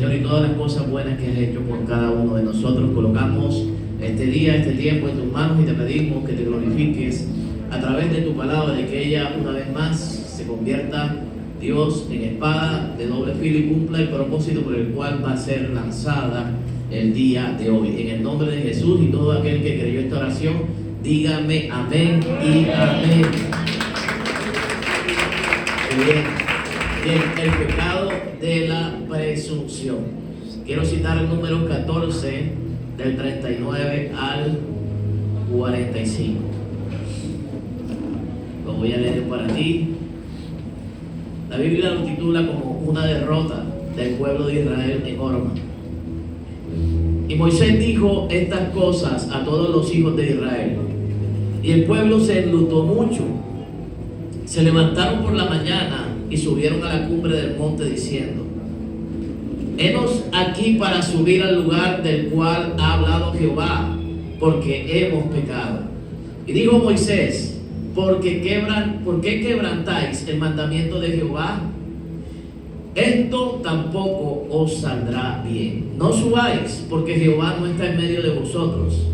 Señor, y todas las cosas buenas que has hecho por cada uno de nosotros. Colocamos este día, este tiempo en tus manos y te pedimos que te glorifiques a través de tu palabra, de que ella una vez más se convierta, Dios, en espada de doble filo y cumpla el propósito por el cual va a ser lanzada el día de hoy. En el nombre de Jesús, y todo aquel que creyó esta oración, dígame amén y amén. Bien, el pecado de la presunción. Quiero citar el número 14 del 39 al 45. Lo voy a leer para ti. La Biblia lo titula como una derrota del pueblo de Israel en Horma. Y Moisés dijo estas cosas a todos los hijos de Israel. Y el pueblo se enlutó mucho. Se levantaron por la mañana y subieron a la cumbre del monte diciendo: henos aquí para subir al lugar del cual ha hablado Jehová, porque hemos pecado. Y dijo Moisés: ¿por qué quebrantáis el mandamiento de Jehová? Esto tampoco os saldrá bien. No subáis, porque Jehová no está en medio de vosotros.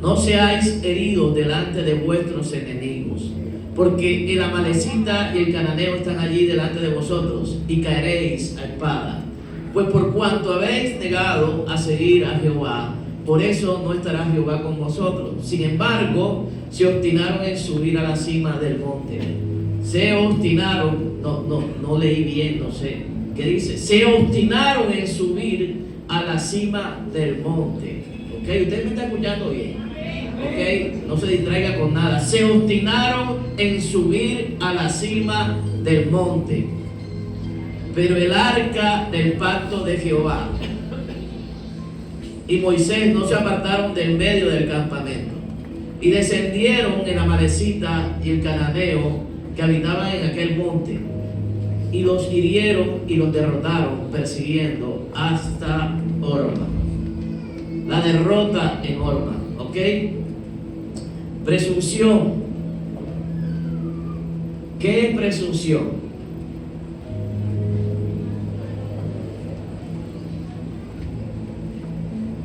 No seáis heridos delante de vuestros enemigos, porque el amalecita y el cananeo están allí delante de vosotros, y caeréis a espada. Pues por cuanto habéis negado a seguir a Jehová, por eso no estará Jehová con vosotros. Sin embargo, se obstinaron en subir a la cima del monte. Se obstinaron, no leí bien, no sé qué dice. Se obstinaron en subir a la cima del monte. ¿Ok? Usted me está escuchando bien. ¿Ok? No se distraiga con nada. Se obstinaron en subir a la cima del monte. Pero el arca del pacto de Jehová y Moisés no se apartaron del medio del campamento. Y descendieron el amalecita y el cananeo que habitaban en aquel monte, y los hirieron y los derrotaron, persiguiendo hasta Horma. La derrota en Horma. ¿Ok? Presunción. ¿Qué es presunción?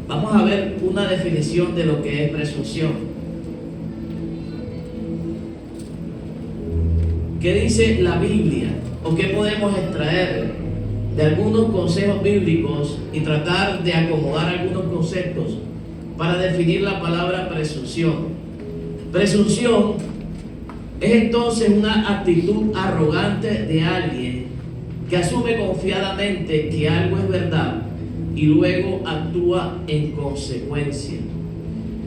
Vamos a ver una definición de lo que es presunción. ¿Qué dice la Biblia? ¿O qué podemos extraer de algunos consejos bíblicos y tratar de acomodar algunos conceptos para definir la palabra presunción? Presunción es entonces una actitud arrogante de alguien que asume confiadamente que algo es verdad y luego actúa en consecuencia.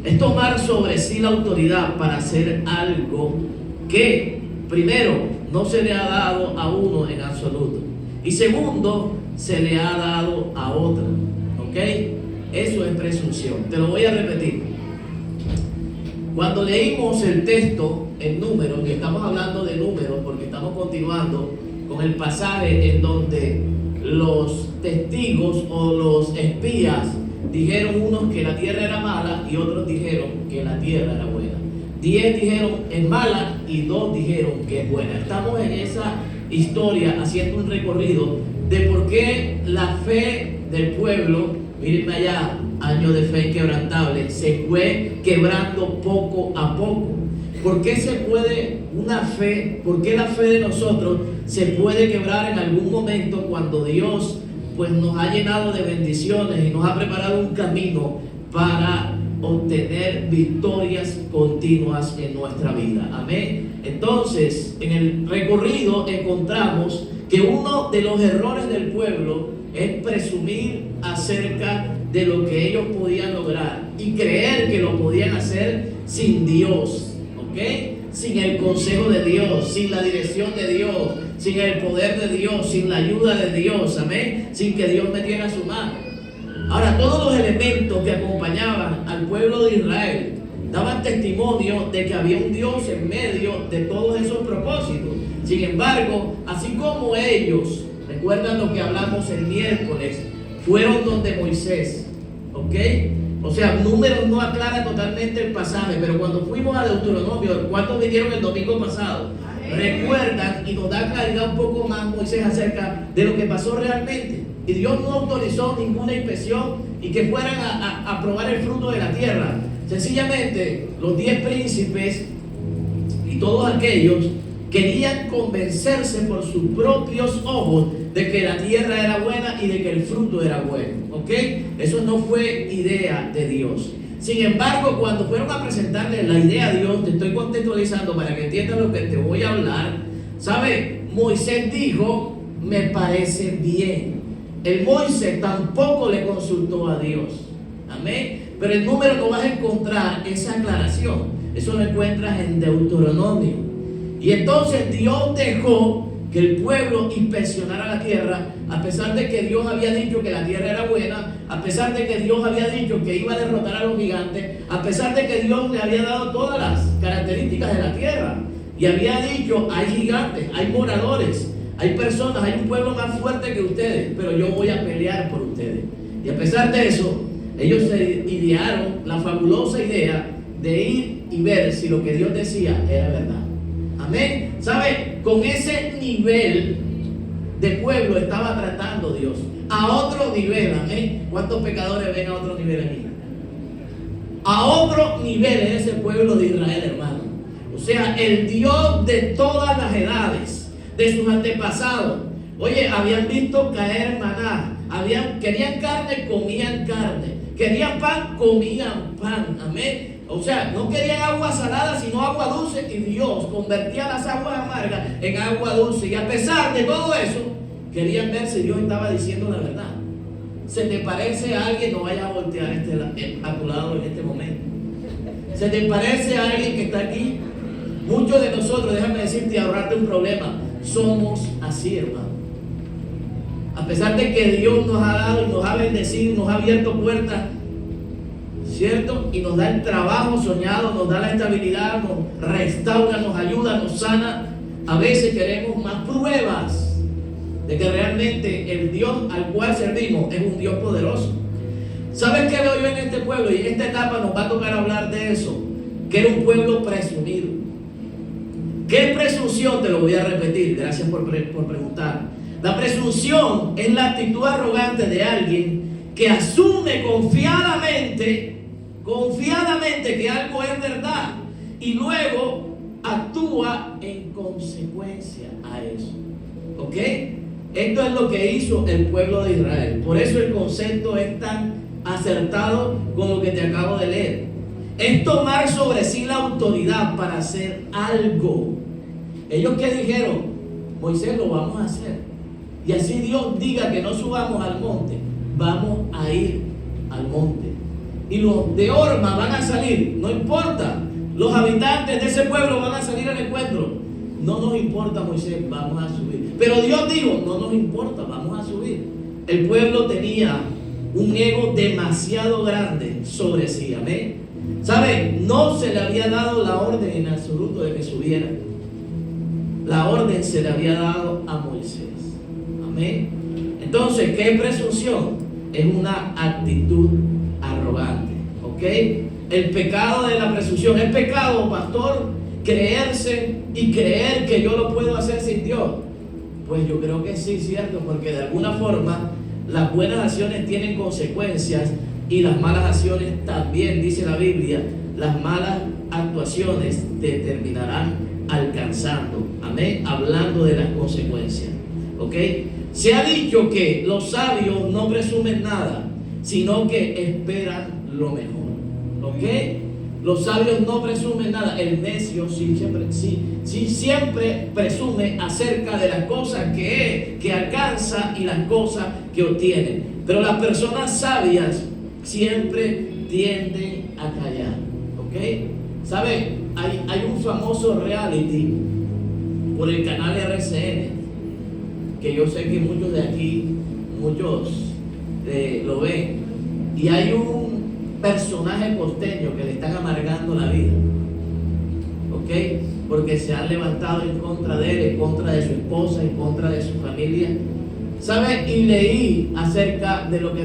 Es tomar sobre sí la autoridad para hacer algo que, primero, no se le ha dado a uno en absoluto, y segundo, se le ha dado a otro. ¿Ok? Eso es presunción. Te lo voy a repetir. Cuando leímos el texto en Números, y estamos hablando de Números porque estamos continuando con el pasaje en donde los testigos o los espías dijeron unos que la tierra era mala y otros dijeron que la tierra era buena. 10 dijeron es mala y 2 dijeron que es buena. Estamos en esa historia haciendo un recorrido de por qué la fe del pueblo, mírenme allá, año de fe inquebrantable, se fue quebrando poco a poco. ¿Por qué se puede una fe, por qué la fe de nosotros se puede quebrar en algún momento cuando Dios pues nos ha llenado de bendiciones y nos ha preparado un camino para obtener victorias continuas en nuestra vida? Amén. Entonces, en el recorrido encontramos que uno de los errores del pueblo es presumir acerca de lo que ellos podían lograr y creer que lo podían hacer sin Dios. ¿Ok? Sin el consejo de Dios, sin la dirección de Dios, sin el poder de Dios, sin la ayuda de Dios, amén, sin que Dios metiera su mano. Ahora, todos los elementos que acompañaban al pueblo de Israel daban testimonio de que había un Dios en medio de todos esos propósitos. Sin embargo, así como ellos, recuerdan lo que hablamos el miércoles, fueron donde Moisés, ¿ok? O sea, Números no aclara totalmente el pasaje, pero cuando fuimos a Deuteronomio, ¿cuántos vinieron el domingo pasado? Recuerdan y nos da claridad un poco más Moisés acerca de lo que pasó realmente. Y Dios no autorizó ninguna inspección y que fueran a probar el fruto de la tierra. Sencillamente, los 10 príncipes y todos aquellos querían convencerse por sus propios ojos de que la tierra era buena y de que el fruto era bueno. ¿Ok? Eso no fue idea de Dios. Sin embargo, cuando fueron a presentarle la idea a Dios, te estoy contextualizando para que entiendas lo que te voy a hablar. ¿Sabe? Moisés dijo, me parece bien. El Moisés tampoco le consultó a Dios. Amén. Pero el número no vas a encontrar esa aclaración. Eso lo encuentras en Deuteronomio. Y entonces Dios dejó que el pueblo inspeccionara la tierra, a pesar de que Dios había dicho que la tierra era buena, a pesar de que Dios había dicho que iba a derrotar a los gigantes, a pesar de que Dios le había dado todas las características de la tierra. Y había dicho, hay gigantes, hay moradores, hay personas, hay un pueblo más fuerte que ustedes, pero yo voy a pelear por ustedes. Y a pesar de eso, ellos se idearon la fabulosa idea de ir y ver si lo que Dios decía era verdad. Amén. ¿Sabe? Con ese nivel de pueblo estaba tratando Dios. A otro nivel, amén. ¿Cuántos pecadores ven a otro nivel aquí? A otro nivel en ese pueblo de Israel, hermano. O sea, el Dios de todas las edades, de sus antepasados. Oye, habían visto caer maná. Querían carne, comían carne. Querían pan, comían pan. Amén. O sea, no querían agua salada, sino agua dulce. Y Dios convertía las aguas amargas en agua dulce. Y a pesar de todo eso, querían ver si Dios estaba diciendo la verdad. ¿Se te parece a alguien? No vayas a voltear a tu lado en este momento. ¿Se te parece a alguien que está aquí? Muchos de nosotros, déjame decirte, ahorrarte un problema, somos así, hermano. A pesar de que Dios nos ha dado y nos ha bendecido, nos ha abierto puertas, ¿cierto? Y nos da el trabajo soñado, nos da la estabilidad, nos restaura, nos ayuda, nos sana. A veces queremos más pruebas de que realmente el Dios al cual servimos es un Dios poderoso. ¿Sabes qué veo yo en este pueblo? Y en esta etapa nos va a tocar hablar de eso, que era un pueblo presumido. ¿Qué presunción? Te lo voy a repetir, gracias por preguntar. La presunción es la actitud arrogante de alguien que asume confiadamente que algo es verdad y luego actúa en consecuencia a eso. ¿Ok? Esto es lo que hizo el pueblo de Israel. Por eso el concepto es tan acertado con lo que te acabo de leer. Es tomar sobre sí la autoridad para hacer algo. Ellos que dijeron, Moisés, lo vamos a hacer. Y así Dios diga que no subamos al monte, vamos a ir al monte. Y los de Orma van a salir, no importa. Los habitantes de ese pueblo van a salir al encuentro. No nos importa, Moisés, vamos a subir. Pero Dios dijo, no nos importa, vamos a subir. El pueblo tenía un ego demasiado grande sobre sí, amén. ¿Sabe? No se le había dado la orden en absoluto de que subiera. La orden se le había dado a Moisés. Amén. Entonces, ¿qué presunción? Es una actitud arrogante. ¿Ok? El pecado de la presunción. ¿Es pecado, pastor, creerse y creer que yo lo puedo hacer sin Dios? Pues yo creo que sí, cierto, porque de alguna forma las buenas acciones tienen consecuencias y las malas acciones también, dice la Biblia, las malas actuaciones te terminarán alcanzando. Amén. Hablando de las consecuencias. ¿Ok? Se ha dicho que los sabios no presumen nada, sino que esperan lo mejor. ¿Ok? Los sabios no presumen nada. El necio siempre presume acerca de las cosas que alcanza y las cosas que obtiene. Pero las personas sabias siempre tienden a callar. ¿Ok? ¿Sabe? Hay un famoso reality por el canal RCN, que yo sé que muchos de aquí, lo ven. Y hay un personaje costeño que le están amargando la vida. ¿Ok? Porque se han levantado en contra de él, en contra de su esposa, en contra de su familia. ¿Sabe? Y leí acerca de lo que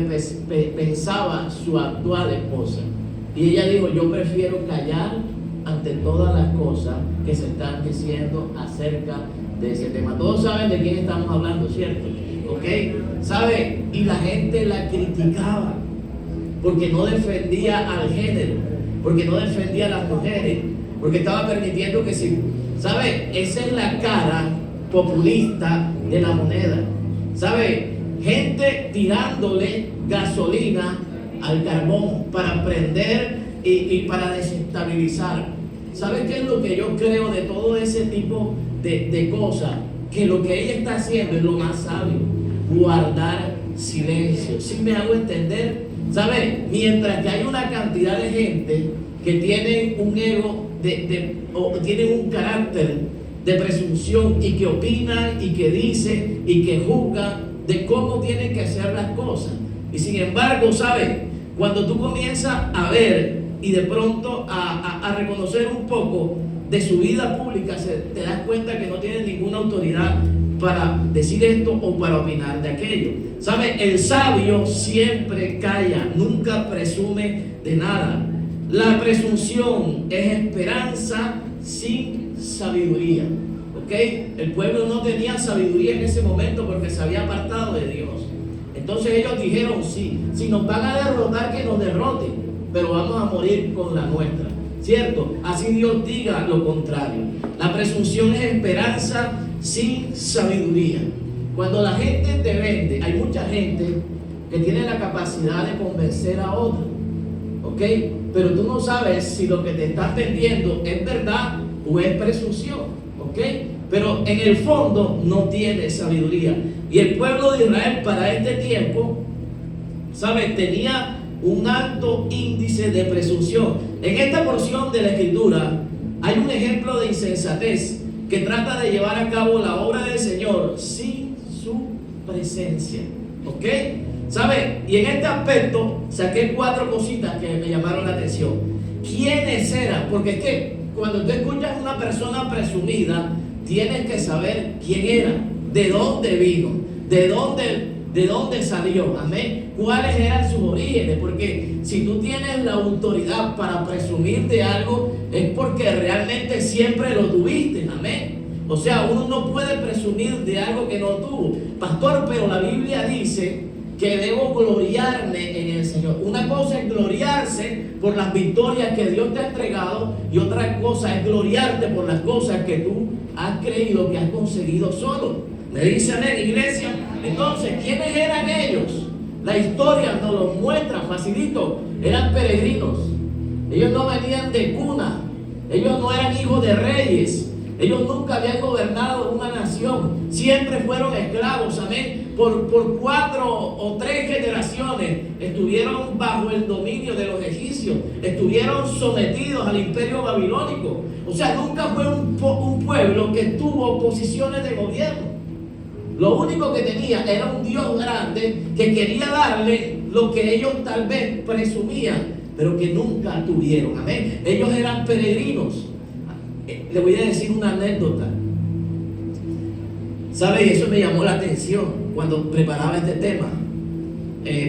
pensaba su actual esposa. Y ella dijo, yo prefiero callar ante todas las cosas que se están diciendo acerca de ese tema. Todos saben de quién estamos hablando, ¿cierto? ¿ok? ¿Sabe? Y la gente la criticaba porque no defendía al género, porque no defendía a las mujeres, porque estaba permitiendo que si, ¿sabe? Esa es la cara populista de la moneda, ¿sabe? Gente tirándole gasolina al carbón para prender y para desestabilizar. ¿Sabe qué es lo que yo creo de todo ese tipo de cosas? Que lo que ella está haciendo es lo más sabio: guardar silencio. ¿Sí me hago entender? ¿Sabe? Mientras que hay una cantidad de gente que tienen un ego o tienen un carácter de presunción y que opinan y que dicen y que juzgan de cómo tienen que hacer las cosas. Y sin embargo, ¿sabe? Cuando tú comienzas a ver y de pronto a reconocer un poco de su vida pública, te das cuenta que no tienen ninguna autoridad para decir esto o para opinar de aquello. ¿Sabe? El sabio siempre calla, nunca presume de nada. La presunción es esperanza sin sabiduría. ¿Ok? El pueblo no tenía sabiduría en ese momento porque se había apartado de Dios. Entonces ellos dijeron: sí, si nos van a derrotar, que nos derroten, pero vamos a morir con la nuestra, ¿cierto? Así Dios diga lo contrario. La presunción es esperanza sin sabiduría. Cuando la gente te vende, hay mucha gente que tiene la capacidad de convencer a otros, ¿ok? Pero tú no sabes si lo que te estás vendiendo es verdad o es presunción, ¿ok? Pero en el fondo no tiene sabiduría. Y el pueblo de Israel para este tiempo, ¿sabes? Tenía un alto índice de presunción. En esta porción de la Escritura hay un ejemplo de insensatez que trata de llevar a cabo la obra del Señor sin su presencia, ¿ok? ¿Sabe? Y en este aspecto saqué 4 cositas que me llamaron la atención. ¿Quiénes eran? Porque es que cuando tú escuchas a una persona presumida, tienes que saber quién era, de dónde vino, de dónde salió, amén, cuáles eran sus orígenes, porque si tú tienes la autoridad para presumir de algo, es porque realmente siempre lo tuviste, amén. O sea, uno no puede presumir de algo que no tuvo. Pastor, pero la Biblia dice que debo gloriarme en el Señor. Una cosa es gloriarse por las victorias que Dios te ha entregado, y otra cosa es gloriarte por las cosas que tú has creído que has conseguido solo. ¿Me dice amén, iglesia? Entonces, ¿quiénes eran ellos? La historia nos los muestra facilito. Eran peregrinos. Ellos no venían de cuna. Ellos no eran hijos de reyes. Ellos nunca habían gobernado una nación. Siempre fueron esclavos, amén. Por 4 o 3 generaciones estuvieron bajo el dominio de los egipcios. Estuvieron sometidos al imperio babilónico. O sea, nunca fue un pueblo que tuvo posiciones de gobierno. Lo único que tenía era un Dios grande que quería darle lo que ellos tal vez presumían, pero que nunca tuvieron. Amén. Ellos eran peregrinos. Le voy a decir una anécdota. ¿Sabe? Eso me llamó la atención cuando preparaba este tema.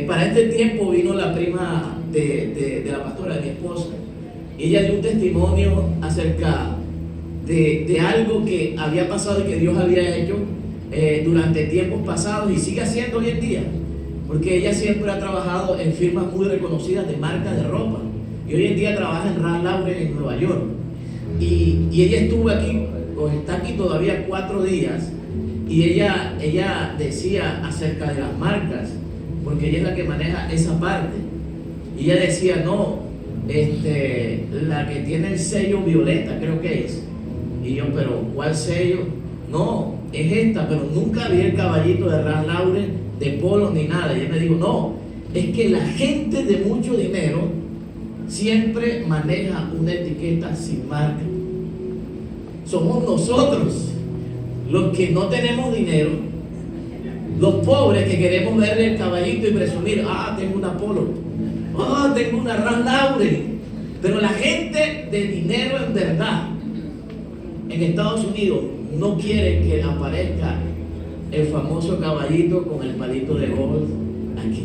Para este tiempo vino la prima de la pastora, de mi esposa. Ella dio un testimonio acerca de algo que había pasado y que Dios había hecho durante tiempos pasados y sigue haciendo hoy en día, porque ella siempre ha trabajado en firmas muy reconocidas de marca de ropa, y hoy en día trabaja en Ralph Lauren en Nueva York, y ella estuvo aquí, o está aquí todavía 4 días, y ella decía acerca de las marcas, porque ella es la que maneja esa parte, y ella decía: no, la que tiene el sello violeta, creo que es. Y yo: pero ¿cuál sello? No, es esta, pero nunca vi el caballito de Ralph Lauren, de Polo ni nada. Y él me dijo: no, es que la gente de mucho dinero siempre maneja una etiqueta sin marca. Somos nosotros los que no tenemos dinero, los pobres que queremos verle el caballito y presumir: ah, tengo una Polo, ah, tengo una Ralph Lauren. Pero la gente de dinero en verdad en Estados Unidos no quiere que aparezca el famoso caballito con el palito de golf aquí.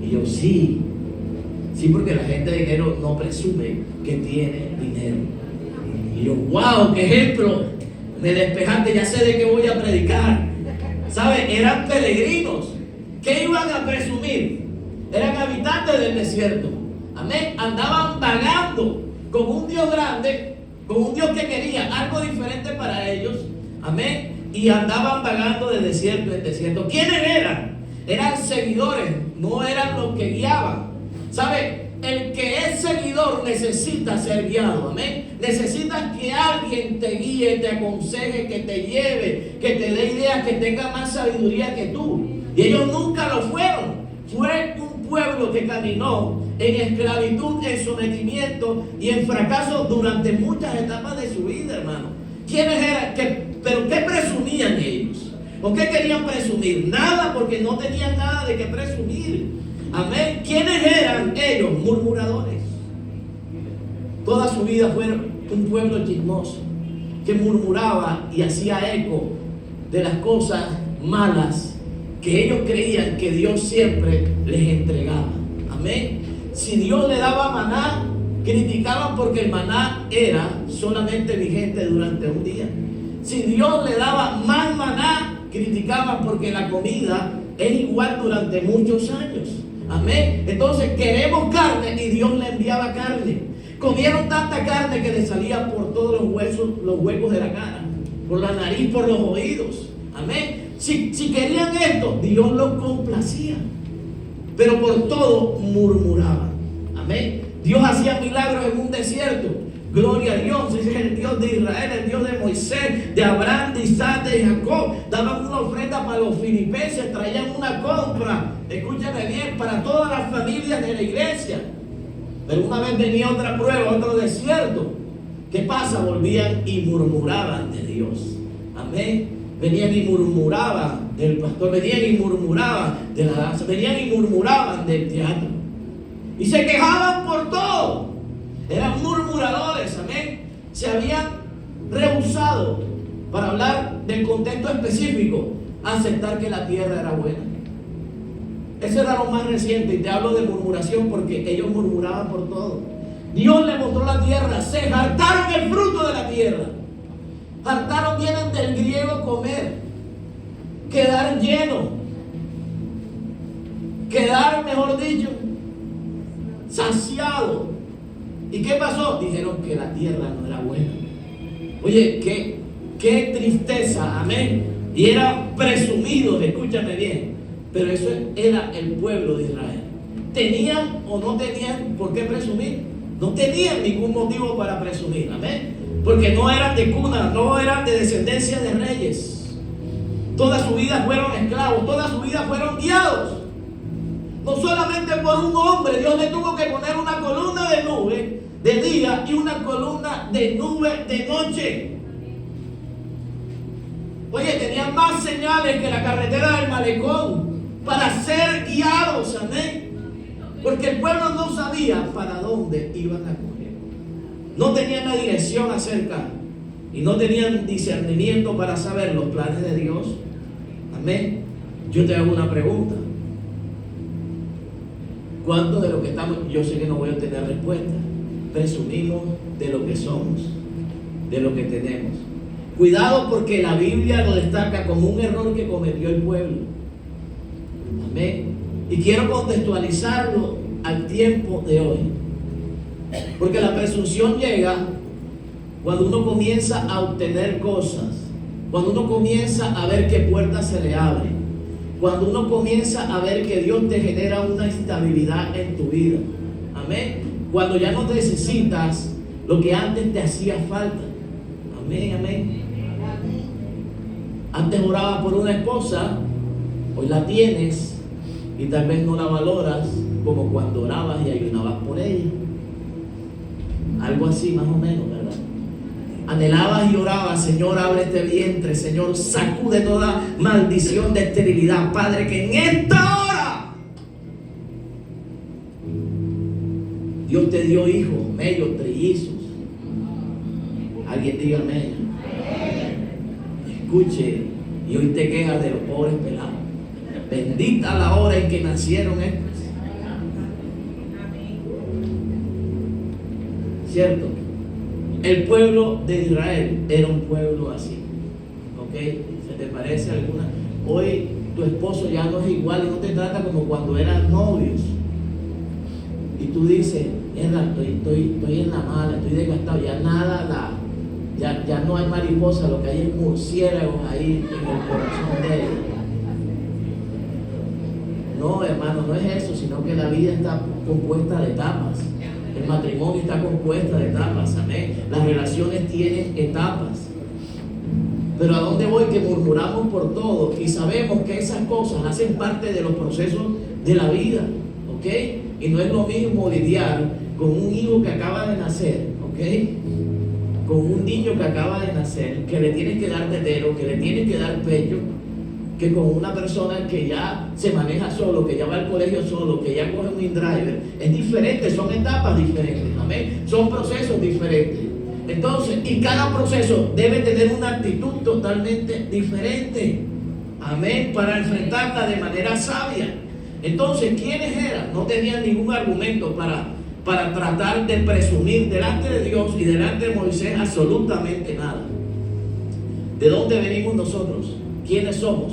Y yo: sí, porque la gente de dinero no presume que tiene dinero. Y yo: wow, qué ejemplo, me despejaste, ya sé de qué voy a predicar. ¿Sabe? Eran peregrinos. ¿Qué iban a presumir? Eran habitantes del desierto. Amén. Andaban vagando con un Dios grande, con un Dios que quería algo diferente para ellos. Amén. Y andaban vagando de desierto en desierto. ¿Quiénes eran? Eran seguidores, no eran los que guiaban. ¿Sabe? El que es seguidor necesita ser guiado. Amén. Necesitas que alguien te guíe, te aconseje, que te lleve, que te dé ideas, que tenga más sabiduría que tú. Y ellos nunca lo fueron. Fue un pueblo que caminó en esclavitud, en sometimiento y en fracaso durante muchas etapas de su vida, hermano. ¿Quiénes eran? ¿Pero qué presumían ellos? ¿O qué querían presumir? Nada, porque no tenían nada de qué presumir. Amén. ¿Quiénes eran ellos? Murmuradores. Toda su vida fueron un pueblo chismoso que murmuraba y hacía eco de las cosas malas que ellos creían que Dios siempre les entregaba. Amén. Si Dios le daba maná, criticaban porque el maná era solamente vigente durante un día. Si Dios le daba más maná, criticaban porque la comida es igual durante muchos años. Amén. Entonces queremos carne y Dios le enviaba carne. Comieron tanta carne que les salía por todos los huecos de la cara, por la nariz, por los oídos. Amén. Si querían esto, Dios los complacía. Pero por todo murmuraban. Amén. Dios hacía milagros en un desierto. Gloria a Dios. Es el Dios de Israel, el Dios de Moisés, de Abraham, de Isaac, de Jacob. Daban una ofrenda para los filipenses, traían una compra, escúchame bien, para todas las familias de la iglesia. Pero una vez venía otra prueba, otro desierto. ¿Qué pasa? Volvían y murmuraban de Dios. Amén. Venían y murmuraban del pastor, venían y murmuraban de la danza, venían y murmuraban del teatro. Y se quejaban por todo. Eran murmuradores, amén. Se habían rehusado, para hablar del contexto específico, a aceptar que la tierra era buena. Eso era lo más reciente, y te hablo de murmuración porque ellos murmuraban por todo. Dios les mostró la tierra, se hartaron el fruto de la tierra. Hartaron vienen del griego comer, quedar lleno, quedar, mejor dicho, saciado. ¿Y qué pasó? Dijeron que la tierra no era buena. Oye, qué tristeza, amén. Y eran presumidos, escúchame bien. Pero eso era el pueblo de Israel. ¿Tenían o no tenían por qué presumir? No tenían ningún motivo para presumir, amén. Porque no eran de cuna, no eran de descendencia de reyes. Toda su vida fueron esclavos, toda su vida fueron guiados. No solamente por un hombre, Dios le tuvo que poner una columna de nube de día y una columna de nube de noche. Oye, tenían más señales que la carretera del malecón para ser guiados, amén. Porque el pueblo no sabía para dónde iban a coger. No tenían la dirección acerca y no tenían discernimiento para saber los planes de Dios. Amén. Yo te hago una pregunta. ¿Cuántos de lo que estamos, yo sé que no voy a tener respuesta, presumimos de lo que somos, de lo que tenemos? Cuidado, porque la Biblia lo destaca como un error que cometió el pueblo. Amén. Y quiero contextualizarlo al tiempo de hoy. Porque la presunción llega cuando uno comienza a obtener cosas, cuando uno comienza a ver qué puertas se le abren, cuando uno comienza a ver que Dios te genera una estabilidad en tu vida. Amén. Cuando ya no necesitas lo que antes te hacía falta. Amén, amén. Antes orabas por una esposa, hoy la tienes y tal vez no la valoras como cuando orabas y ayunabas por ella. Algo así más o menos, ¿verdad? Anhelabas y orabas: Señor, abre este vientre, Señor, sacude toda maldición de esterilidad, Padre, que en esta hora Dios te dio hijos, mellos, trillizos. Alguien diga amén. Escuche, y hoy te quejas de los pobres pelados. Bendita la hora en que nacieron estos. ¿Cierto? El pueblo de Israel era un pueblo así. ¿Ok? ¿Se te parece alguna? hoy tu esposo ya no es igual y no te trata como cuando eran novios. Y tú dices, estoy en la mala, estoy desgastado, ya nada ya no hay mariposa, lo que hay es murciélagos ahí en el corazón de él. No, hermano, no es eso, sino que la vida está compuesta de etapas. El matrimonio está compuesta de etapas, amén. Las relaciones tienen etapas. Pero ¿a dónde voy? Que murmuramos por todo y sabemos que esas cosas hacen parte de los procesos de la vida, ¿ok? Y no es lo mismo lidiar con un hijo que acaba de nacer, ¿ok? Con un niño que acaba de nacer, que le tienes que dar tetero, que le tienes que dar pecho, que con una persona que ya se maneja solo, que ya va al colegio solo, que ya coge un InDriver. Es diferente, son etapas diferentes, amén. Son procesos diferentes. Entonces, y cada proceso debe tener una actitud totalmente diferente, amén, para enfrentarla de manera sabia. Entonces, ¿quiénes eran? No tenían ningún argumento para tratar de presumir delante de Dios y delante de Moisés absolutamente nada. ¿De dónde venimos nosotros? ¿Quiénes somos?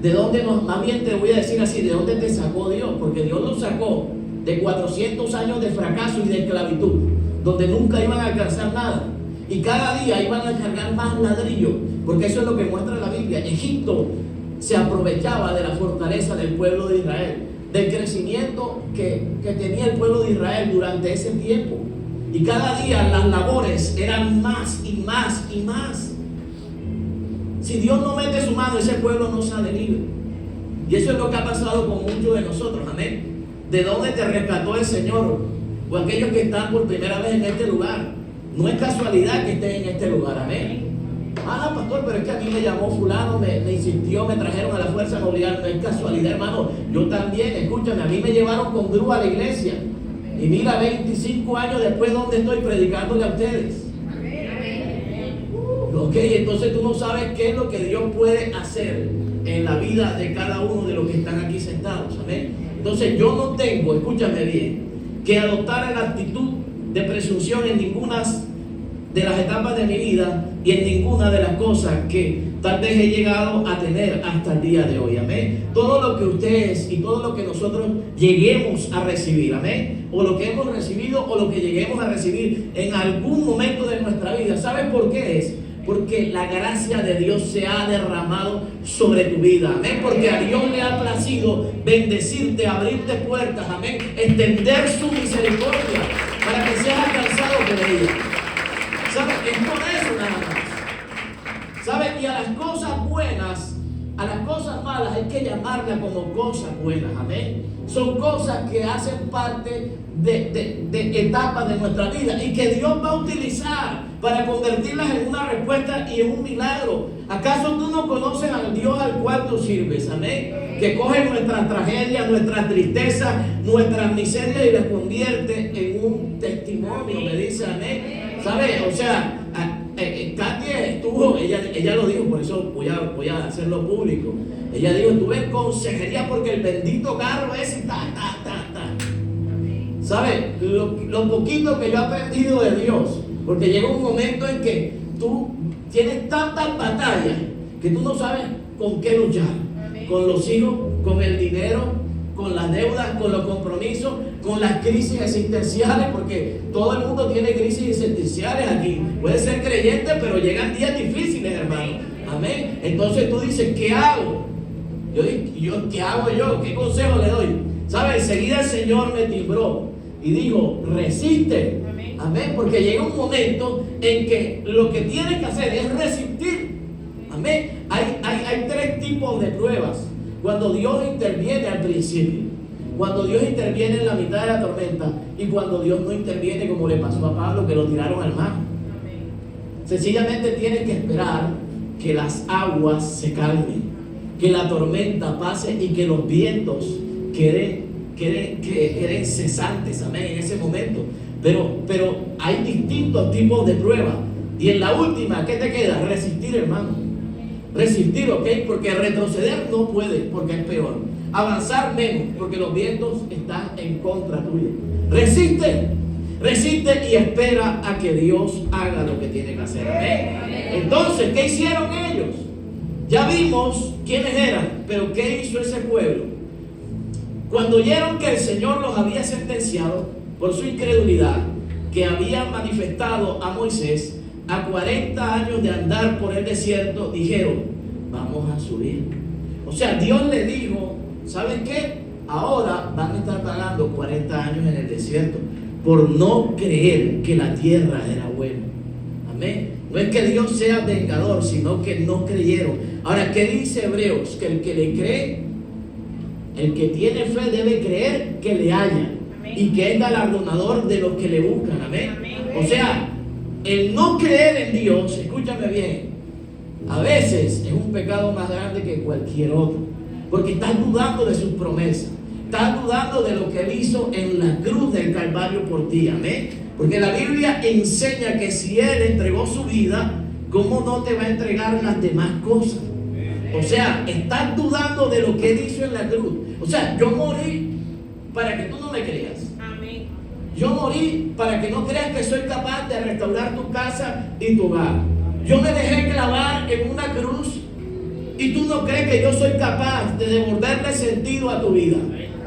¿De dónde más bien te voy a decir así, de dónde te sacó Dios? Porque Dios nos sacó de 400 años de fracaso y de esclavitud, donde nunca iban a alcanzar nada. Y cada día iban a cargar más ladrillos, porque eso es lo que muestra la Biblia. Egipto se aprovechaba de la fortaleza del pueblo de Israel, del crecimiento que tenía el pueblo de Israel durante ese tiempo. Y cada día las labores eran más y más y más. Si Dios no mete su mano, ese pueblo no sale libre. Y eso es lo que ha pasado con muchos de nosotros, amén. ¿De dónde te rescató el Señor? O aquellos que están por primera vez en este lugar. No es casualidad que estén en este lugar, amén. Ah, pastor, pero es que a mí me llamó fulano, me insistió, me trajeron a la fuerza, me obligaron. No es casualidad, hermano. Yo también, escúchame, a mí me llevaron con grúa a la iglesia. Y mira, 25 años después, ¿dónde estoy predicándole a ustedes? Ok, entonces tú no sabes qué es lo que Dios puede hacer en la vida de cada uno de los que están aquí sentados, amén. Entonces yo no tengo, escúchame bien, que adoptar la actitud de presunción en ninguna de las etapas de mi vida y en ninguna de las cosas que tal vez he llegado a tener hasta el día de hoy, amén. Todo lo que ustedes y todo lo que nosotros lleguemos a recibir, amén, o lo que hemos recibido o lo que lleguemos a recibir en algún momento de nuestra vida, ¿saben por qué es? Porque la gracia de Dios se ha derramado sobre tu vida, amén. Porque a Dios le ha placido bendecirte, abrirte puertas, amén. Extender su misericordia para que seas alcanzado por ella. ¿Sabes? Es por eso nada más. ¿Sabes? Y a las cosas buenas, a las cosas malas hay que llamarlas como cosas buenas, amén. Son cosas que hacen parte de etapas de nuestra vida y que Dios va a utilizar para convertirlas en una respuesta y en un milagro. ¿Acaso tú no conoces al Dios al cual tú sirves? Amén. Que coge nuestras tragedias, nuestras tristezas, nuestras miserias y las convierte en un testimonio. Me dice amén. ¿Sabes? O sea, Katia estuvo, ella lo dijo, por eso voy a hacerlo público. Ella dijo, estuve en consejería porque el bendito carro ese ta. ¿Sabes? Lo poquito que yo he aprendido de Dios. Porque llega un momento en que tú tienes tantas batallas que tú no sabes con qué luchar. Amén. Con los hijos, con el dinero, con las deudas, con los compromisos, con las crisis existenciales, porque todo el mundo tiene crisis existenciales aquí. Puede ser creyente, pero llegan días difíciles, hermano. Amén. Entonces tú dices, ¿qué hago? ¿Qué hago yo? ¿Qué consejo le doy? ¿Sabes? Enseguida el Señor me timbró y dijo, resiste. Amén, porque llega un momento en que lo que tienes que hacer es resistir. Amén. Hay tres tipos de pruebas. Cuando Dios interviene al principio, cuando Dios interviene en la mitad de la tormenta y cuando Dios no interviene, como le pasó a Pablo, que lo tiraron al mar. Sencillamente tienes que esperar que las aguas se calmen, que la tormenta pase y que los vientos queden cesantes, amén, en ese momento. Pero hay distintos tipos de pruebas. Y en la última, ¿qué te queda? Resistir, hermano. Resistir, ¿ok? Porque retroceder no puedes, porque es peor. Avanzar menos, porque los vientos están en contra tuya. Resiste y espera a que Dios haga lo que tiene que hacer. Amén. Entonces, ¿qué hicieron ellos? ya vimos quiénes eran, pero ¿qué hizo ese pueblo? Cuando oyeron que el Señor los había sentenciado por su incredulidad, que había manifestado a Moisés a 40 años de andar por el desierto, dijeron, vamos a subir. O sea, Dios le dijo, ¿saben qué? Ahora van a estar pagando 40 años en el desierto por no creer que la tierra era buena. Amén. No es que Dios sea vengador, sino que no creyeron. Ahora, ¿qué dice Hebreos? Que el que le cree, el que tiene fe debe creer que le haya. Amén. Y que es galardonador de los que le buscan. Amén. Amén. O sea, el no creer en Dios, escúchame bien, a veces es un pecado más grande que cualquier otro. Porque estás dudando de sus promesas. Estás dudando de lo que Él hizo en la cruz del Calvario por ti. Amén. Porque la Biblia enseña que si Él entregó su vida, ¿cómo no te va a entregar las demás cosas? O sea, estás dudando de lo que Él hizo en la cruz. O sea, yo morí para que tú no me creas. Amén. Yo morí para que no creas que soy capaz de restaurar tu casa y tu hogar. Yo me dejé clavar en una cruz y tú no crees que yo soy capaz de devolverle sentido a tu vida,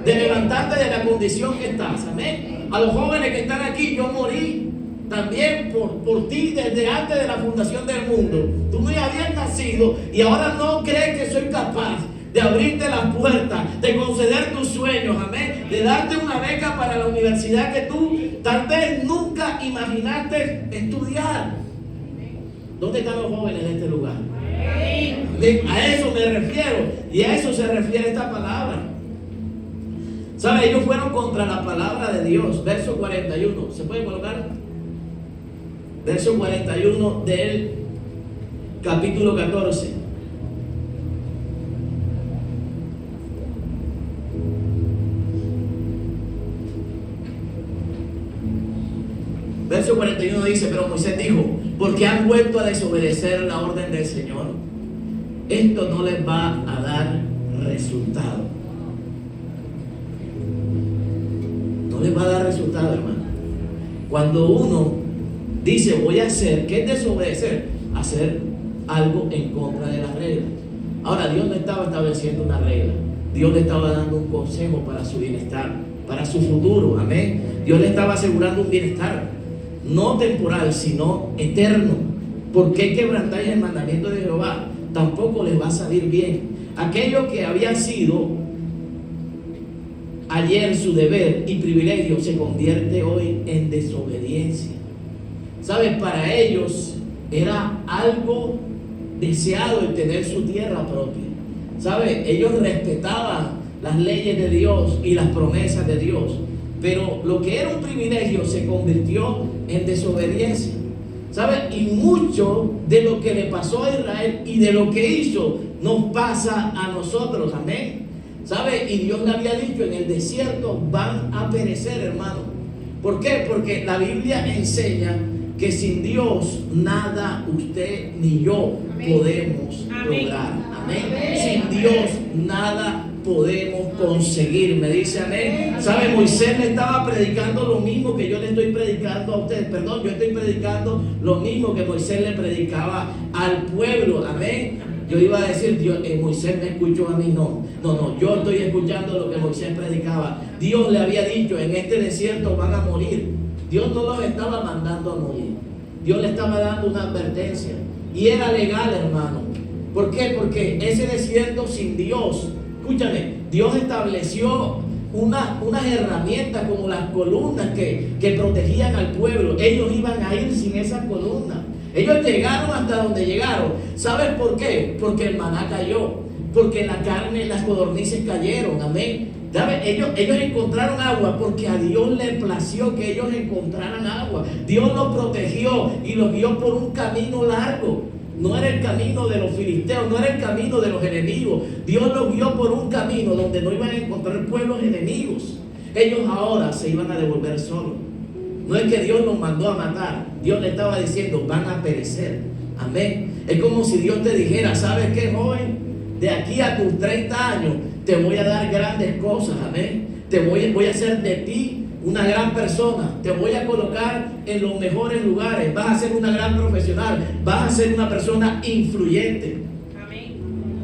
de levantarte de la condición que estás. Amén. A los jóvenes que están aquí, yo morí también por ti desde antes de la fundación del mundo. Tú no habías nacido y ahora no crees que soy capaz de abrirte las puertas, de conceder tus sueños, amén, de darte una beca para la universidad que tú tal vez nunca imaginaste estudiar. ¿Dónde están los jóvenes de este lugar? Amén. A eso me refiero y a eso se refiere esta palabra. ¿Sabe? Ellos fueron contra la palabra de Dios. Verso 41. ¿Se puede colocar? Verso 41 del capítulo 14. Verso 41 dice, pero Moisés dijo, porque han vuelto a desobedecer la orden del Señor, esto no les va a dar resultado. No les va a dar resultado, hermano. Cuando uno dice voy a hacer, ¿qué es desobedecer? Hacer algo en contra de las reglas. Ahora, Dios no estaba estableciendo una regla. Dios le estaba dando un consejo para su bienestar, para su futuro. Amén. Dios le estaba asegurando un bienestar, no temporal, sino eterno. ¿Por qué quebrantáis el mandamiento de Jehová? Tampoco les va a salir bien. Aquello que había sido ayer su deber y privilegio se convierte hoy en desobediencia. ¿Sabes? Para ellos era algo deseado el tener su tierra propia. ¿Sabes? Ellos respetaban las leyes de Dios y las promesas de Dios. Pero lo que era un privilegio se convirtió en desobediencia. ¿Sabes? Y mucho de lo que le pasó a Israel y de lo que hizo nos pasa a nosotros. Amén. ¿Sabe? Y Dios le había dicho, en el desierto van a perecer, hermano. ¿Por qué? Porque la Biblia enseña que sin Dios nada usted ni yo podemos lograr. Amén. Sin Dios nada podemos conseguir. Me dice amén. ¿Sabe? Moisés le estaba predicando lo mismo que yo le estoy predicando a ustedes. Perdón, yo estoy predicando lo mismo que Moisés le predicaba al pueblo. Amén. Yo iba a decir, Moisés me escuchó a mí. No, yo estoy escuchando lo que Moisés predicaba. Dios le había dicho, en este desierto van a morir. Dios no los estaba mandando a morir. Dios le estaba dando una advertencia. Y era legal, hermano. ¿Por qué? Porque ese desierto sin Dios, escúchame, Dios estableció unas herramientas como las columnas que protegían al pueblo. Ellos iban a ir sin esas columnas. Ellos llegaron hasta donde llegaron. ¿Sabes por qué? Porque el maná cayó. Porque la carne, las codornices cayeron. Amén. ¿Sabes? Ellos encontraron agua porque a Dios le plació que ellos encontraran agua. Dios los protegió y los guió por un camino largo. No era el camino de los filisteos, no era el camino de los enemigos. Dios los guió por un camino donde no iban a encontrar pueblos enemigos. Ellos ahora se iban a devolver solos. No es que Dios los mandó a matar. Dios le estaba diciendo, van a perecer. Amén. Es como si Dios te dijera, ¿sabes qué, joven? De aquí a tus 30 años te voy a dar grandes cosas. Amén. Voy a hacer de ti una gran persona. Te voy a colocar en los mejores lugares. Vas a ser una gran profesional. Vas a ser una persona influyente. Amén.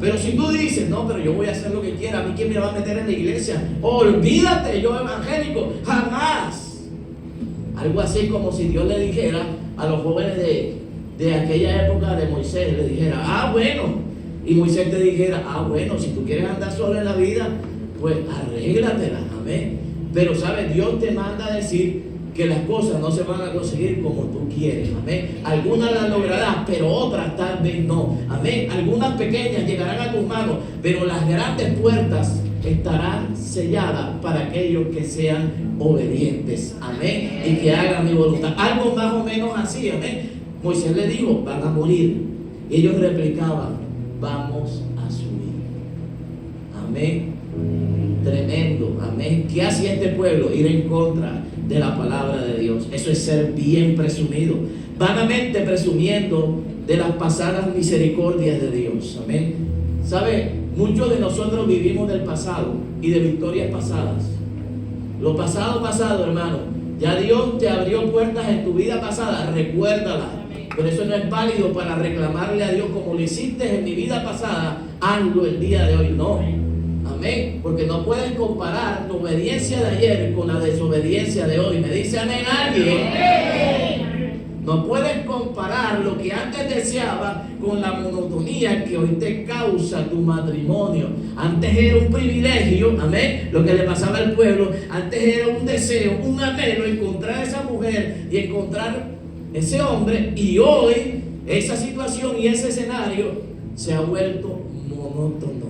Pero si tú dices, no, pero yo voy a hacer lo que quiera, a mí quién me va a meter en la iglesia, olvídate, yo evangélico, jamás. Algo así como si Dios le dijera a los jóvenes de aquella época de Moisés, le dijera, bueno, y Moisés te dijera, bueno, si tú quieres andar solo en la vida, pues arréglatela, amén. Pero sabes, Dios te manda a decir que las cosas no se van a conseguir como tú quieres, amén. Algunas las lograrás, pero otras tal vez no, amén. Algunas pequeñas llegarán a tus manos, pero las grandes puertas estarán selladas para aquellos que sean obedientes, amén, y que hagan mi voluntad. Algo más o menos así, amén. Moisés le dijo, van a morir, y ellos replicaban, vamos a subir, amén. Tremendo, amén. ¿Qué hacía este pueblo? Ir en contra de la palabra de Dios. Eso es ser bien presumido, vanamente presumiendo de las pasadas misericordias de Dios, amén. ¿Sabe? Muchos de nosotros vivimos del pasado y de victorias pasadas. Lo pasado, hermano. Ya Dios te abrió puertas en tu vida pasada, recuérdala. Pero eso no es válido para reclamarle a Dios como lo hiciste en mi vida pasada, hazlo el día de hoy. No, amén, porque no puedes comparar tu obediencia de ayer con la desobediencia de hoy. ¿Me dice amén alguien? No puedes comparar lo que antes deseaba con la monotonía que hoy te causa tu matrimonio. Antes era un privilegio, amén, lo que le pasaba al pueblo. Antes era un deseo, un anhelo encontrar a esa mujer y encontrar ese hombre, y hoy esa situación y ese escenario se ha vuelto monótono.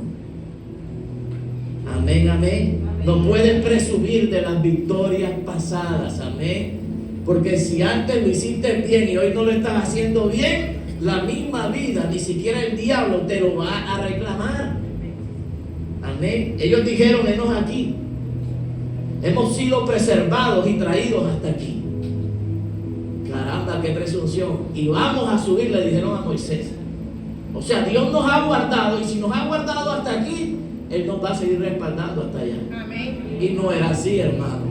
Amén, amén. No puedes presumir de las victorias pasadas, amén. Porque si antes lo hiciste bien y hoy no lo estás haciendo bien, la misma vida, ni siquiera el diablo te lo va a reclamar. Amén. Ellos dijeron, henos aquí. Hemos sido preservados y traídos hasta aquí. Caramba, qué presunción. Y vamos a subir, le dijeron a Moisés. O sea, Dios nos ha guardado, y si nos ha guardado hasta aquí, Él nos va a seguir respaldando hasta allá. Amén. Y no era así, hermano,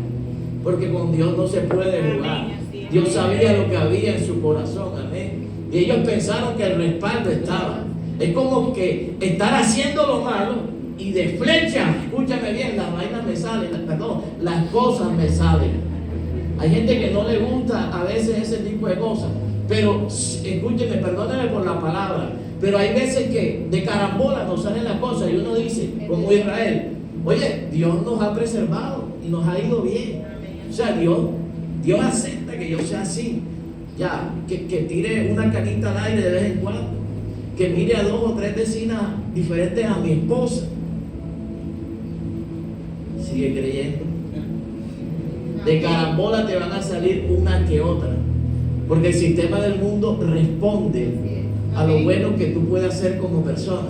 porque con Dios no se puede jugar. Dios sabía lo que había en su corazón, amén. Y ellos pensaron que el respaldo estaba. Es como que estar haciendo lo malo y de flecha, escúchame bien, las vainas me salen, las cosas me salen. Hay gente que no le gusta a veces ese tipo de cosas, pero escúcheme, perdóneme por la palabra, pero hay veces que de carambola nos salen las cosas y uno dice, como Israel, oye, Dios nos ha preservado y nos ha ido bien. O sea, Dios acepta que yo sea así. Ya, que tire una canita al aire de vez en cuando, que mire a 2 o 3 vecinas diferentes a mi esposa. Sigue creyendo. De carambola te van a salir una que otra, porque el sistema del mundo responde a lo bueno que tú puedas hacer como persona,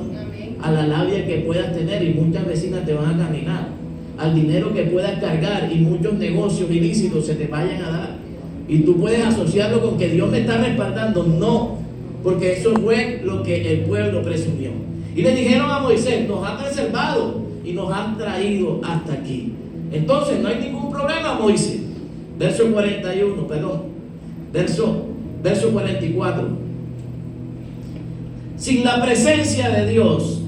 a la labia que puedas tener, y muchas vecinas te van a caminar, al dinero que puedas cargar, y muchos negocios ilícitos se te vayan a dar, y tú puedes asociarlo con que Dios me está respaldando. No, porque eso fue lo que el pueblo presumió. Y le dijeron a Moisés, nos han preservado y nos han traído hasta aquí. Entonces no hay ningún problema, Moisés. Verso 41, perdón. Verso 44. Sin la presencia de Dios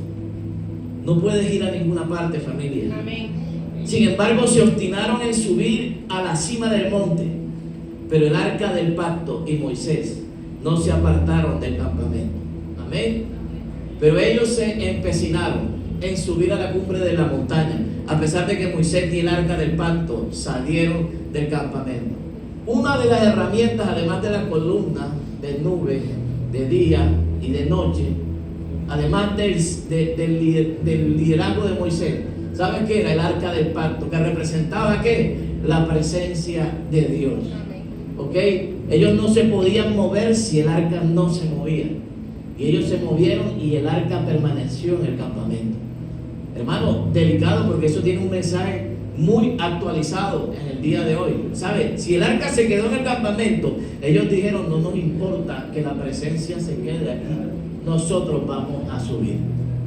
no puedes ir a ninguna parte, familia. Amén. Sin embargo, se obstinaron en subir a la cima del monte, pero el arca del pacto y Moisés no se apartaron del campamento. Amén. Pero ellos se empecinaron en subir a la cumbre de la montaña, a pesar de que Moisés y el arca del pacto salieron del campamento. Una de las herramientas, además de la columna de nube de día y de noche, además del liderazgo de Moisés, ¿sabes qué era? El arca del pacto, que representaba ¿qué? La presencia de Dios. ¿Ok? Ellos no se podían mover si el arca no se movía, y ellos se movieron y el arca permaneció en el campamento. Hermano, delicado, porque eso tiene un mensaje muy actualizado en el día de hoy. ¿Sabe? Si el arca se quedó en el campamento, ellos dijeron, no nos importa que la presencia se quede aquí, nosotros vamos a subir.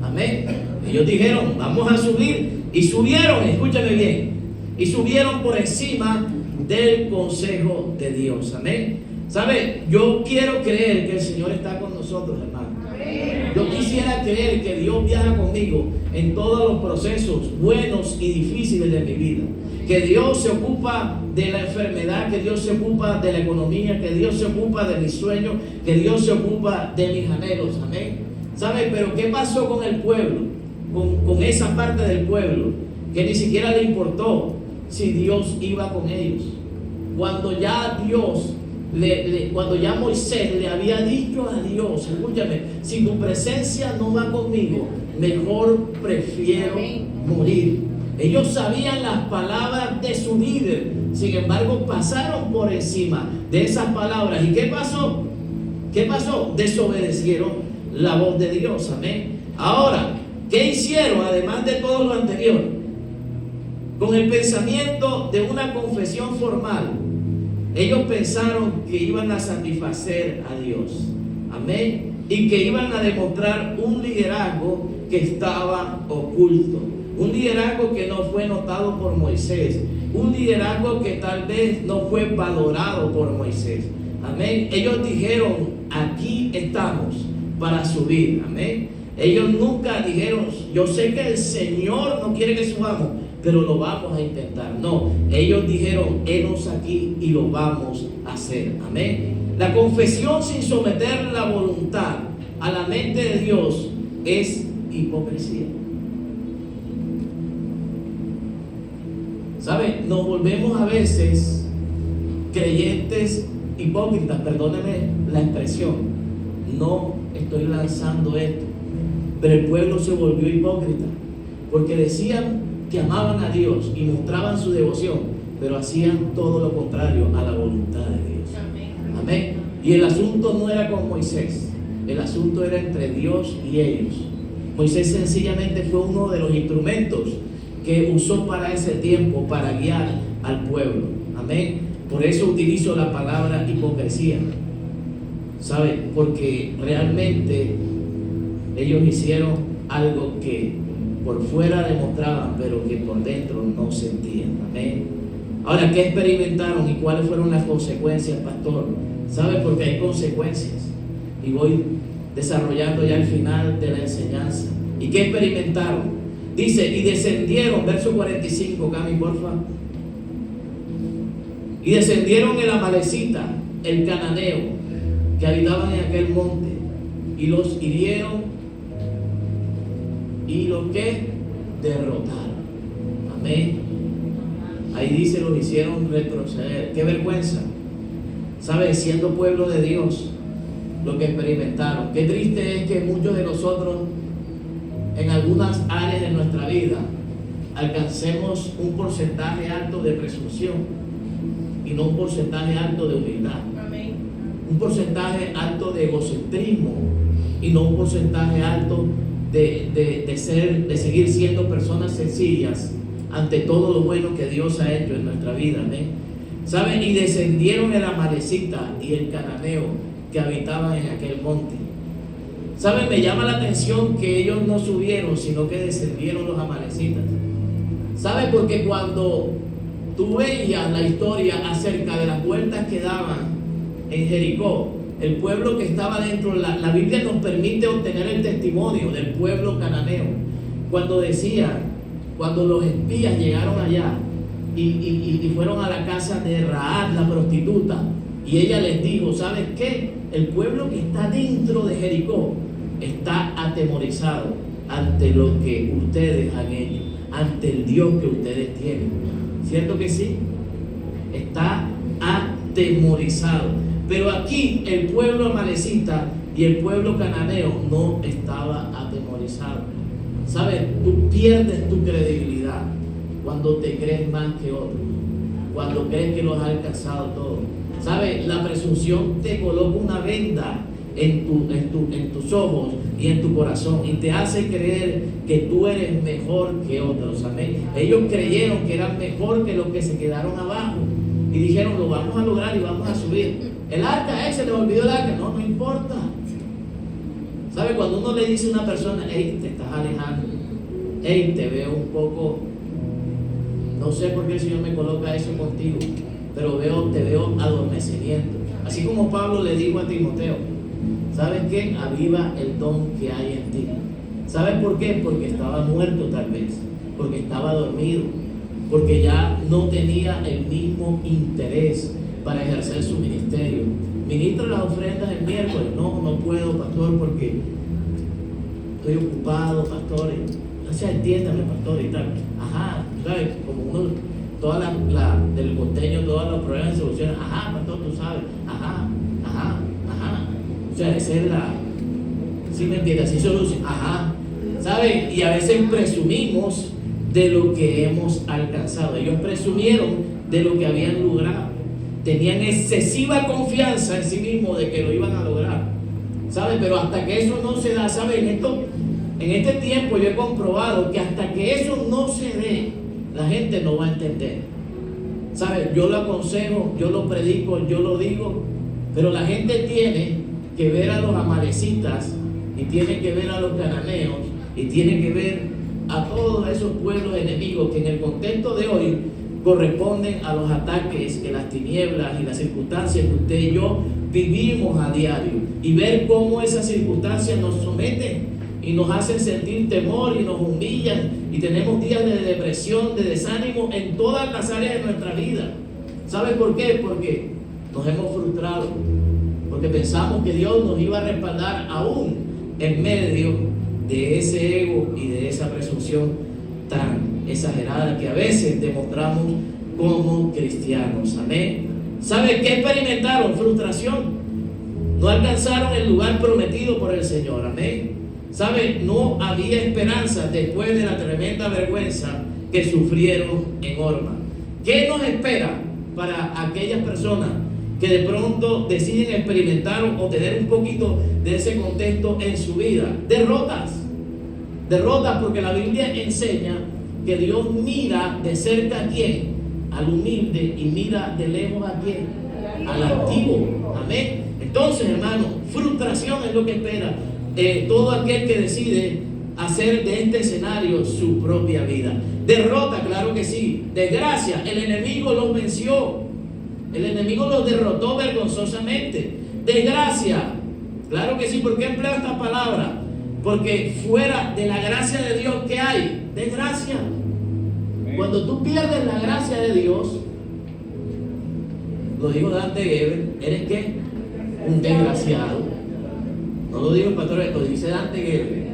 Amén. Ellos dijeron, vamos a subir, y subieron, escúchame bien, y subieron por encima del consejo de Dios. Amén. ¿Sabe? Yo quiero creer que el Señor está con nosotros, hermano. Amén. Yo quisiera creer que Dios viaja conmigo en todos los procesos buenos y difíciles de mi vida. Que Dios se ocupa de la enfermedad, que Dios se ocupa de la economía, que Dios se ocupa de mis sueños, que Dios se ocupa de mis anhelos. Amén. ¿Sabe? Pero ¿qué pasó con el pueblo? Con esa parte del pueblo que ni siquiera le importó si Dios iba con ellos. Cuando ya Dios, cuando ya Moisés le había dicho a Dios, escúchame, si tu presencia no va conmigo, mejor prefiero morir. Ellos sabían las palabras de su líder, sin embargo pasaron por encima de esas palabras. ¿Y qué pasó? ¿Qué pasó? Desobedecieron la voz de Dios. Amén. Ahora, ¿qué hicieron además de todo lo anterior? Con el pensamiento de una confesión formal, ellos pensaron que iban a satisfacer a Dios. Amén. Y que iban a demostrar un liderazgo que estaba oculto. Un liderazgo que no fue notado por Moisés. Un liderazgo que tal vez no fue valorado por Moisés. Amén. Ellos dijeron, aquí estamos para subir. Amén. Ellos nunca dijeron, yo sé que el Señor no quiere que subamos, pero lo vamos a intentar. No, ellos dijeron, henos aquí y lo vamos a hacer. Amén. La confesión sin someter la voluntad a la mente de Dios es hipocresía. ¿Sabe? Nos volvemos a veces creyentes hipócritas, perdónenme la expresión. No estoy lanzando esto, pero el pueblo se volvió hipócrita porque decían que amaban a Dios y mostraban su devoción, pero hacían todo lo contrario a la voluntad de Dios. Amén. Y el asunto no era con Moisés, el asunto era entre Dios y ellos. Moisés sencillamente fue uno de los instrumentos que usó para ese tiempo para guiar al pueblo. Amén. Por eso utilizo la palabra hipocresía. ¿Sabe? Porque realmente ellos hicieron algo que por fuera demostraban, pero que por dentro no sentían. Amén. Ahora, ¿qué experimentaron y cuáles fueron las consecuencias, pastor? ¿Sabe? Porque hay consecuencias. Y voy desarrollando ya el final de la enseñanza. ¿Y qué experimentaron? Dice, y descendieron, verso 45, Cami, porfa. Y descendieron el amalecita, el cananeo, que habitaban en aquel monte, y los hirieron, y los que derrotaron. Amén. Ahí dice, los hicieron retroceder. ¡Qué vergüenza! ¿Sabe? Siendo pueblo de Dios, lo que experimentaron. Qué triste es que muchos de nosotros, en algunas áreas de nuestra vida, alcancemos un porcentaje alto de presunción y no un porcentaje alto de humildad. Amén. Un porcentaje alto de egocentrismo y no un porcentaje alto de seguir siendo personas sencillas ante todo lo bueno que Dios ha hecho en nuestra vida. Amén. ¿Saben? Y descendieron el amalecita y el cananeo que habitaban en aquel monte. ¿Saben? Me llama la atención que ellos no subieron, sino que descendieron los amalecitas. ¿Saben? Porque cuando tú veías la historia acerca de las vueltas que daban en Jericó, el pueblo que estaba dentro, la Biblia nos permite obtener el testimonio del pueblo cananeo. Cuando decía, cuando los espías llegaron allá y fueron a la casa de Rahab, la prostituta, y ella les dijo, ¿sabes qué? El pueblo que está dentro de Jericó está atemorizado ante lo que ustedes han hecho, ante el Dios que ustedes tienen. ¿Cierto que sí? Está atemorizado. Pero aquí el pueblo amalecita y el pueblo cananeo no estaba atemorizado. ¿Sabes? Tú pierdes tu credibilidad cuando te crees más que otros, cuando crees que lo has alcanzado todo. ¿Sabes? La presunción te coloca una venda en tus ojos y en tu corazón y te hace creer que tú eres mejor que otros. Amén. Ellos creyeron que eran mejor que los que se quedaron abajo y dijeron, lo vamos a lograr y vamos a subir. El arca, se le olvidó el arca. No importa. ¿Sabe? Cuando uno le dice a una persona, hey, te estás alejando, hey, te veo un poco, no sé por qué el Señor me coloca eso contigo, pero te veo adormecimiento. Así como Pablo le dijo a Timoteo, ¿sabes qué? Aviva el don que hay en ti. ¿Sabes por qué? Porque estaba muerto tal vez, porque estaba dormido, porque ya no tenía el mismo interés para ejercer su ministerio. Ministro las ofrendas el miércoles. No puedo, pastor, porque estoy ocupado, pastor. No se entiéndame, pastor, y tal. Ajá, ¿sabes? Como uno, del costeño, todos los problemas se solucionan. Ajá, pastor, tú sabes. Ajá. O sea, esa es la... ¿Sí me entiendes? Así soluciona. Ajá. ¿Sabes? Y a veces presumimos de lo que hemos alcanzado. Ellos presumieron de lo que habían logrado. Tenían excesiva confianza en sí mismos de que lo iban a lograr. ¿Sabes? Pero hasta que eso no se da, ¿sabes? En este tiempo yo he comprobado que hasta que eso no se dé, la gente no va a entender. ¿Sabes? Yo lo aconsejo, yo lo predico, yo lo digo, pero la gente tiene que ver a los amalecitas y tiene que ver a los cananeos y tiene que ver a todos esos pueblos enemigos que en el contexto de hoy corresponden a los ataques que las tinieblas y las circunstancias que usted y yo vivimos a diario, y ver cómo esas circunstancias nos someten y nos hacen sentir temor y nos humillan y tenemos días de depresión, de desánimo en todas las áreas de nuestra vida. ¿Sabe por qué? Porque nos hemos frustrado, porque pensamos que Dios nos iba a respaldar aún en medio de ese ego y de esa presunción tan exagerada que a veces demostramos como cristianos. Amén. ¿Sabe qué experimentaron? Frustración. No alcanzaron el lugar prometido por el Señor. Amén. ¿Sabe? No había esperanza después de la tremenda vergüenza que sufrieron en Horma. ¿Qué nos espera para aquellas personas que de pronto deciden experimentar o tener un poquito de ese contexto en su vida? Derrotas. Derrotas, porque la Biblia enseña que Dios mira de cerca a quién, al humilde, y mira de lejos a quién, al altivo. Amén. Entonces, hermano, frustración es lo que espera todo aquel que decide hacer de este escenario su propia vida. Derrota, claro que sí. Desgracia, el enemigo los venció. El enemigo los derrotó vergonzosamente. Desgracia, claro que sí. ¿Por qué empleo esta palabra? Porque fuera de la gracia de Dios, ¿qué hay? Desgracia. Cuando tú pierdes la gracia de Dios, lo dijo Dante Gebel, ¿eres qué? Un desgraciado. No lo digo el pastor, lo dice Dante Gebel,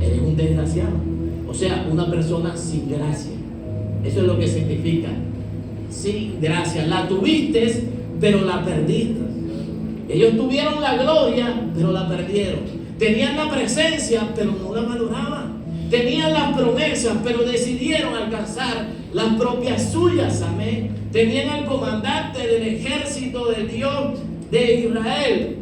eres un desgraciado. O sea, una persona sin gracia. Eso es lo que significa. Sin gracia. La tuviste, pero la perdiste. Ellos tuvieron la gloria, pero la perdieron. Tenían la presencia, pero no la valoraban. Tenían las promesas, pero decidieron alcanzar las propias suyas. Amén. Tenían al comandante del ejército del Dios de Israel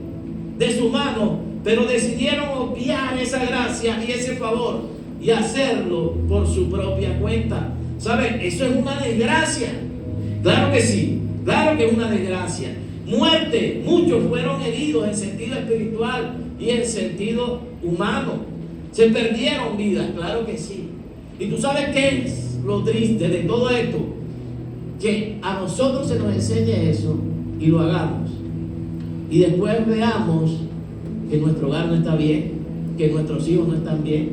de su mano, pero decidieron obviar esa gracia y ese favor y hacerlo por su propia cuenta. ¿Saben? Eso es una desgracia. Claro que sí, claro que es una desgracia. Muerte, muchos fueron heridos en sentido espiritual y en sentido humano. Se perdieron vidas, claro que sí. Y tú sabes qué es lo triste de todo esto, que a nosotros se nos enseñe eso y lo hagamos, y después veamos que nuestro hogar no está bien, que nuestros hijos no están bien,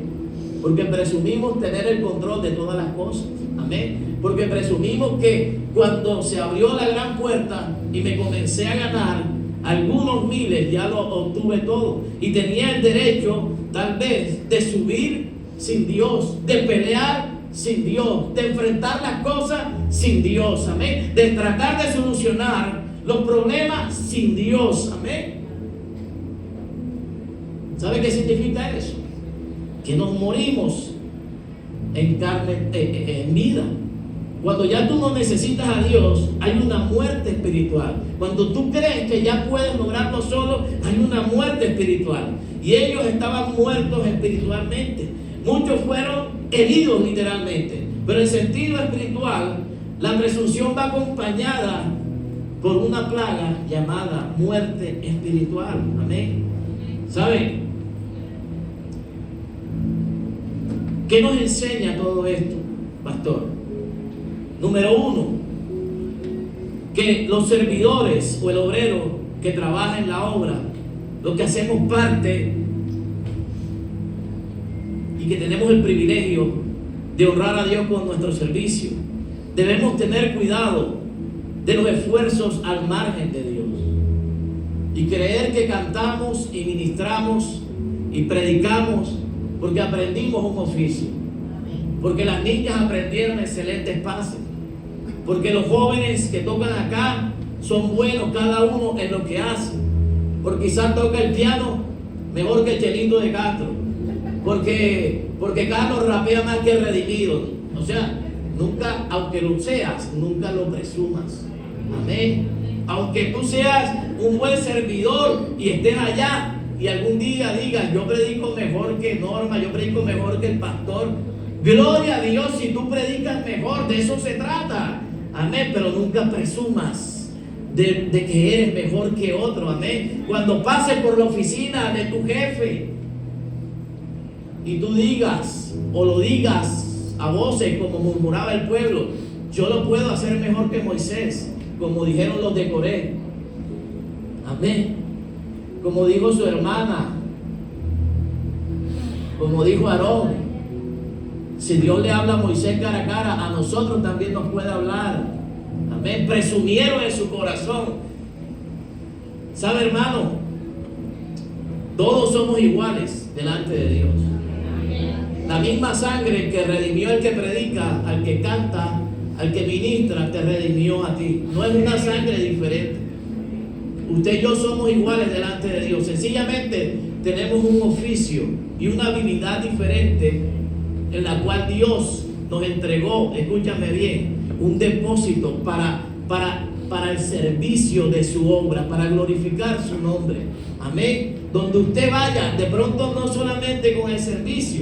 porque presumimos tener el control de todas las cosas. Amén. Porque presumimos que cuando se abrió la gran puerta y me comencé a ganar algunos miles, ya lo obtuve todo, y tenía el derecho tal vez de subir sin Dios, de pelear sin Dios, de enfrentar las cosas sin Dios. Amén. De tratar de solucionar los problemas sin Dios. Amén. ¿Sabe qué significa eso? Que nos morimos en carne, en vida. Cuando ya tú no necesitas a Dios, hay una muerte espiritual. Cuando tú crees que ya puedes lograrlo solo, hay una muerte espiritual. Y ellos estaban muertos espiritualmente. Muchos fueron heridos literalmente. Pero en sentido espiritual, la presunción va acompañada por una plaga llamada muerte espiritual. Amén. ¿Saben? ¿Qué nos enseña todo esto, pastor? Número uno, que los servidores o el obrero que trabaja en la obra los que hacemos parte y que tenemos el privilegio de honrar a Dios con nuestro servicio, debemos tener cuidado de los esfuerzos al margen de Dios y creer que cantamos y ministramos y predicamos porque aprendimos un oficio, porque las niñas aprendieron excelentes pases, porque los jóvenes que tocan acá son buenos cada uno en lo que hace, porque quizás toca el piano mejor que el Chelito de Castro, porque Carlos rapea más que el Redimido. O sea, nunca, aunque lo seas, nunca lo presumas. Amén. Aunque tú seas un buen servidor y estés allá y algún día digas, yo predico mejor que Norma, yo predico mejor que el pastor, gloria a Dios si tú predicas mejor, de eso se trata. Amén. Pero nunca presumas de que eres mejor que otro. Amén. Cuando pases por la oficina de tu jefe y tú digas o lo digas a voces como murmuraba el pueblo, yo lo puedo hacer mejor que Moisés, como dijeron los de Coré. Amén. Como dijo su hermana, como dijo Aarón, si Dios le habla a Moisés cara a cara, a nosotros también nos puede hablar. Amén. Presumieron en su corazón. ¿Sabe, hermano? Todos somos iguales delante de Dios. La misma sangre que redimió al que predica, al que canta, al que ministra, te redimió a ti. No es una sangre diferente. Usted y yo somos iguales delante de Dios. Sencillamente tenemos un oficio y una habilidad diferente en la cual Dios nos entregó, escúchame bien, un depósito para el servicio de su obra, para glorificar su nombre. Amén. Donde usted vaya, de pronto no solamente con el servicio.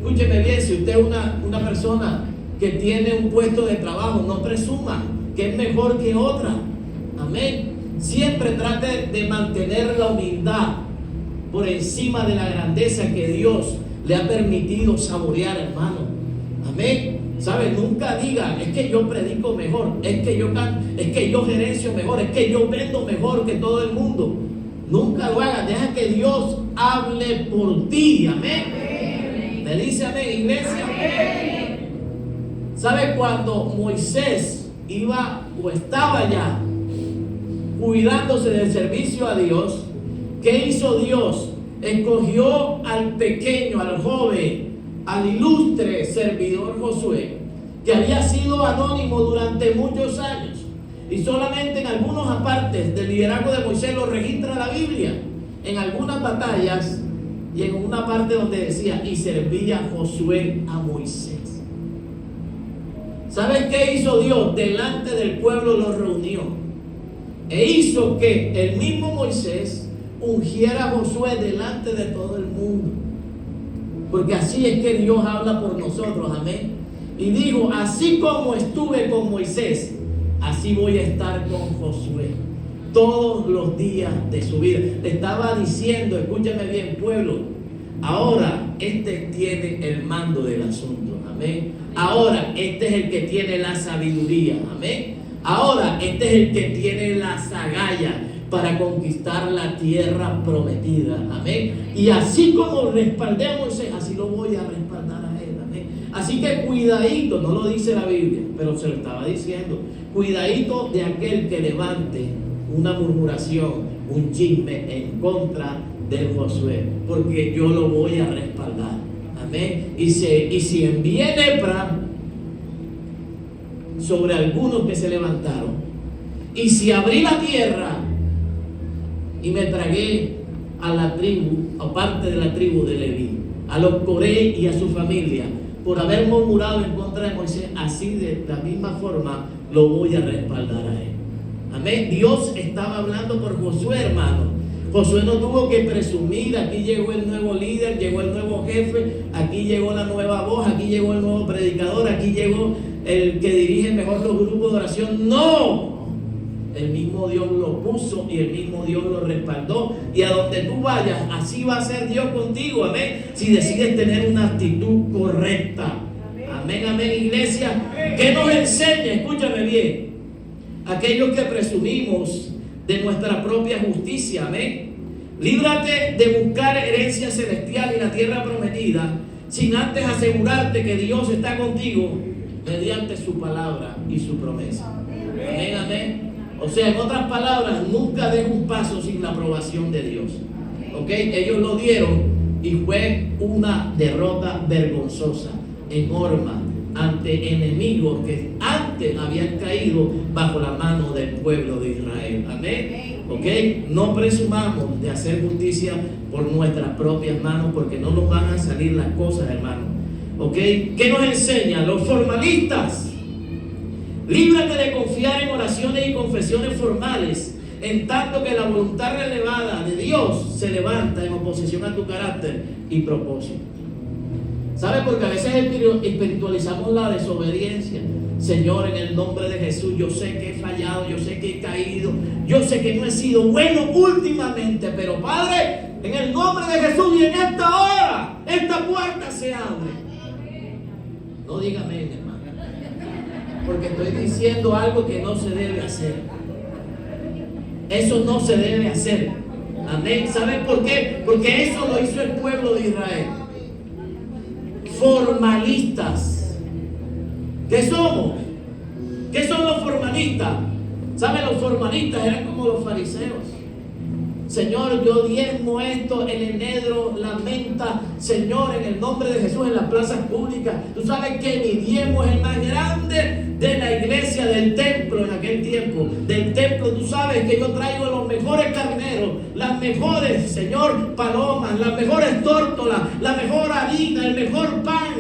Escúcheme bien, si usted es una persona que tiene un puesto de trabajo, no presuma que es mejor que otra. Amén. Siempre trate de mantener la humildad por encima de la grandeza que Dios le ha permitido saborear, hermano. Amén. ¿Sabe? Nunca diga, es que yo predico mejor, es que yo canto, es que yo gerencio mejor, es que yo vendo mejor que todo el mundo. Nunca lo haga, deja que Dios hable por ti. Amén. ¿Me dice amén, iglesia? Amén. ¿Sabe? Cuando Moisés iba o estaba allá cuidándose del servicio a Dios, ¿qué hizo Dios? Escogió al pequeño, al joven, al ilustre servidor Josué, que había sido anónimo durante muchos años y solamente en algunas partes del liderazgo de Moisés lo registra la Biblia, en algunas batallas y en una parte donde decía, y servía Josué a Moisés. ¿Sabes qué hizo Dios? Delante del pueblo lo reunió e hizo que el mismo Moisés ungiera a Josué delante de todo el mundo. Porque así es que Dios habla por nosotros, amén. Y dijo, así como estuve con Moisés, así voy a estar con Josué todos los días de su vida. Le estaba diciendo, escúchame bien, pueblo, ahora este tiene el mando del asunto, amén. Ahora este es el que tiene la sabiduría, amén. Ahora este es el que tiene la agallas para conquistar la tierra prometida, amén. Y así como respaldé a Moisés, así lo voy a respaldar a él, amén. Así que cuidadito, no lo dice la Biblia, pero se lo estaba diciendo, cuidadito de aquel que levante una murmuración, un chisme en contra de Josué, porque yo lo voy a respaldar, amén. Y si envié lepra sobre algunos que se levantaron, y si abrí la tierra y me tragué a la tribu, a parte de la tribu de Leví, a los Coré y a su familia, por haber murmurado en contra de Moisés, así de la misma forma lo voy a respaldar a él. Amén. Dios estaba hablando por Josué, hermano. Josué no tuvo que presumir, aquí llegó el nuevo líder, llegó el nuevo jefe, aquí llegó la nueva voz, aquí llegó el nuevo predicador, aquí llegó el que dirige mejor los grupos de oración. No, el mismo Dios lo puso y el mismo Dios lo respaldó, y a donde tú vayas, así va a ser Dios contigo, amén, si decides tener una actitud correcta. Amén, amén, iglesia. ¿Qué nos enseña? Escúchame bien. Aquellos que presumimos de nuestra propia justicia, amén. Líbrate de buscar herencia celestial y la tierra prometida, sin antes asegurarte que Dios está contigo mediante su palabra y su promesa. Amén, amén. O sea, en otras palabras, nunca des un paso sin la aprobación de Dios. ¿Ok? Ellos lo dieron y fue una derrota vergonzosa, enorme, ante enemigos que antes habían caído bajo la mano del pueblo de Israel. Amén. ¿Ok? No presumamos de hacer justicia por nuestras propias manos, porque no nos van a salir las cosas, hermanos. ¿Ok? ¿Qué nos enseñan los formalistas? Líbrate de confiar en oraciones y confesiones formales, en tanto que la voluntad relevada de Dios se levanta en oposición a tu carácter y propósito. ¿Sabe? Porque a veces espiritualizamos la desobediencia. Señor, en el nombre de Jesús, yo sé que he fallado, yo sé que he caído, yo sé que no he sido bueno últimamente, pero Padre, en el nombre de Jesús y en esta hora, esta puerta se abre. No diga amén, hermano, porque estoy diciendo algo que no se debe hacer. Eso no se debe hacer. Amén. ¿Saben por qué? Porque eso lo hizo el pueblo de Israel. Formalistas. ¿Qué somos? ¿Qué son los formalistas? ¿Saben? Los formalistas eran como los fariseos. Señor, yo diezmo esto, el enedro, la menta, Señor, en el nombre de Jesús, en las plazas públicas. Tú sabes que mi diezmo es el más grande de la iglesia, del templo en aquel tiempo. Del templo, tú sabes que yo traigo los mejores carneros, las mejores, Señor, palomas, las mejores tórtolas, la mejor harina, el mejor pan.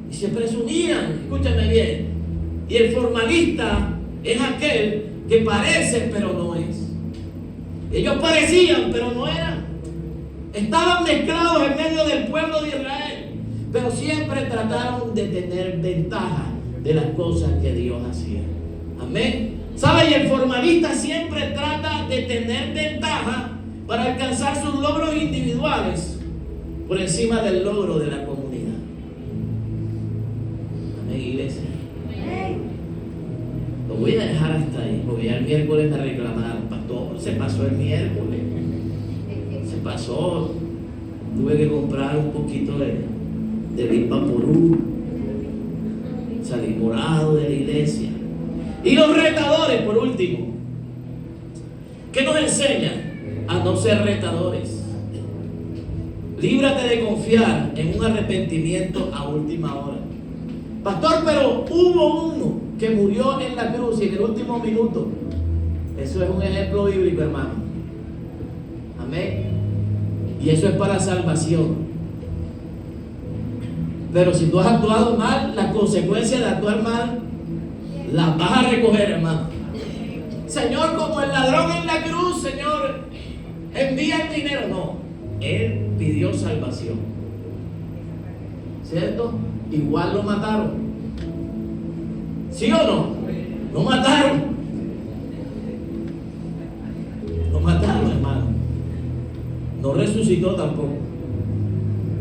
Y se presumían, escúchame bien. Y el formalista es aquel que parece pero no es. Ellos parecían, pero no eran. Estaban mezclados en medio del pueblo de Israel, pero siempre trataron de tener ventaja de las cosas que Dios hacía. Amén. ¿Sabe? Y el formalista siempre trata de tener ventaja para alcanzar sus logros individuales por encima del logro de la comunidad. Amén, iglesia. Lo voy a dejar hasta ahí, porque ya el miércoles me reclamaron, pastor, se pasó el miércoles, se pasó, tuve que comprar un poquito de Vaporú, salí morado de la iglesia. Y los retadores, por último, ¿qué nos enseñan? A no ser retadores. Líbrate de confiar en un arrepentimiento a última hora. Pastor, pero hubo uno que murió en la cruz y en el último minuto. Eso es un ejemplo bíblico, hermano. Amén. Y eso es para salvación. Pero si tú has actuado mal, las consecuencias de actuar mal las vas a recoger, hermano. Señor, como el ladrón en la cruz, Señor, envía el dinero. No, él pidió salvación, ¿cierto? Igual lo mataron. ¿Sí o no? Lo mataron. Lo mataron, hermano. No resucitó tampoco.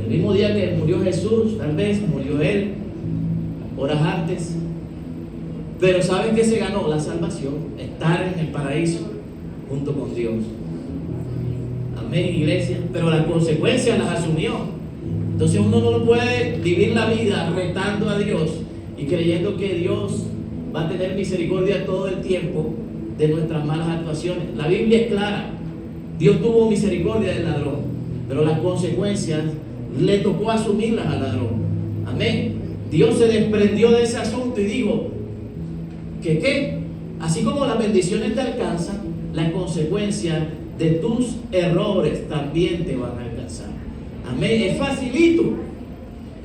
El mismo día que murió Jesús, tal vez murió él, horas antes. Pero ¿saben qué se ganó? La salvación. Estar en el paraíso junto con Dios. Amén, iglesia. Pero las consecuencias las asumió. Entonces uno no puede vivir la vida retando a Dios y creyendo que Dios va a tener misericordia todo el tiempo de nuestras malas actuaciones. La Biblia es clara. Dios tuvo misericordia del ladrón, pero las consecuencias le tocó asumirlas al ladrón. Amén. Dios se desprendió de ese asunto y dijo que ¿qué? Así como las bendiciones te alcanzan, las consecuencias de tus errores también te van a alcanzar. Amén. Es facilito.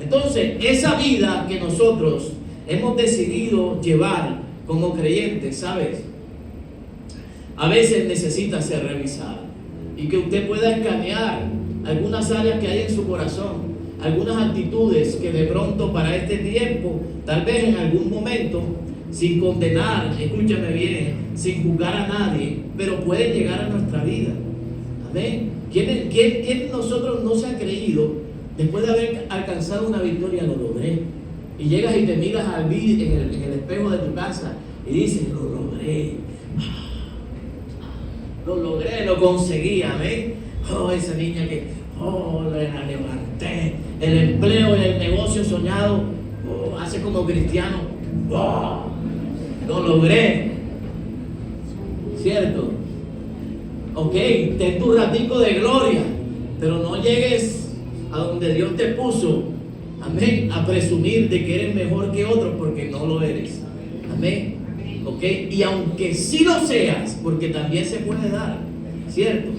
Entonces, esa vida que nosotros hemos decidido llevar como creyentes, ¿sabes? A veces necesita ser revisada y que usted pueda escanear algunas áreas que hay en su corazón, algunas actitudes que de pronto para este tiempo, tal vez en algún momento, sin condenar, escúchame bien, sin juzgar a nadie, pero pueden llegar a nuestra vida. Amén. ¿Quién de nosotros no se ha creído, después de haber alcanzado una victoria, lo logré? Y llegas y te miras en el espejo de tu casa y dices, lo logré. Lo logré, lo conseguí, amén. Oh, esa niña que, la levanté. El empleo y el negocio soñado, hace como cristiano, lo logré. ¿Cierto? Ok, ten tu ratico de gloria, pero no llegues a donde Dios te puso, amén, a presumir de que eres mejor que otros, porque no lo eres. Amén. Ok, y aunque sí lo seas, porque también se puede dar, ¿cierto?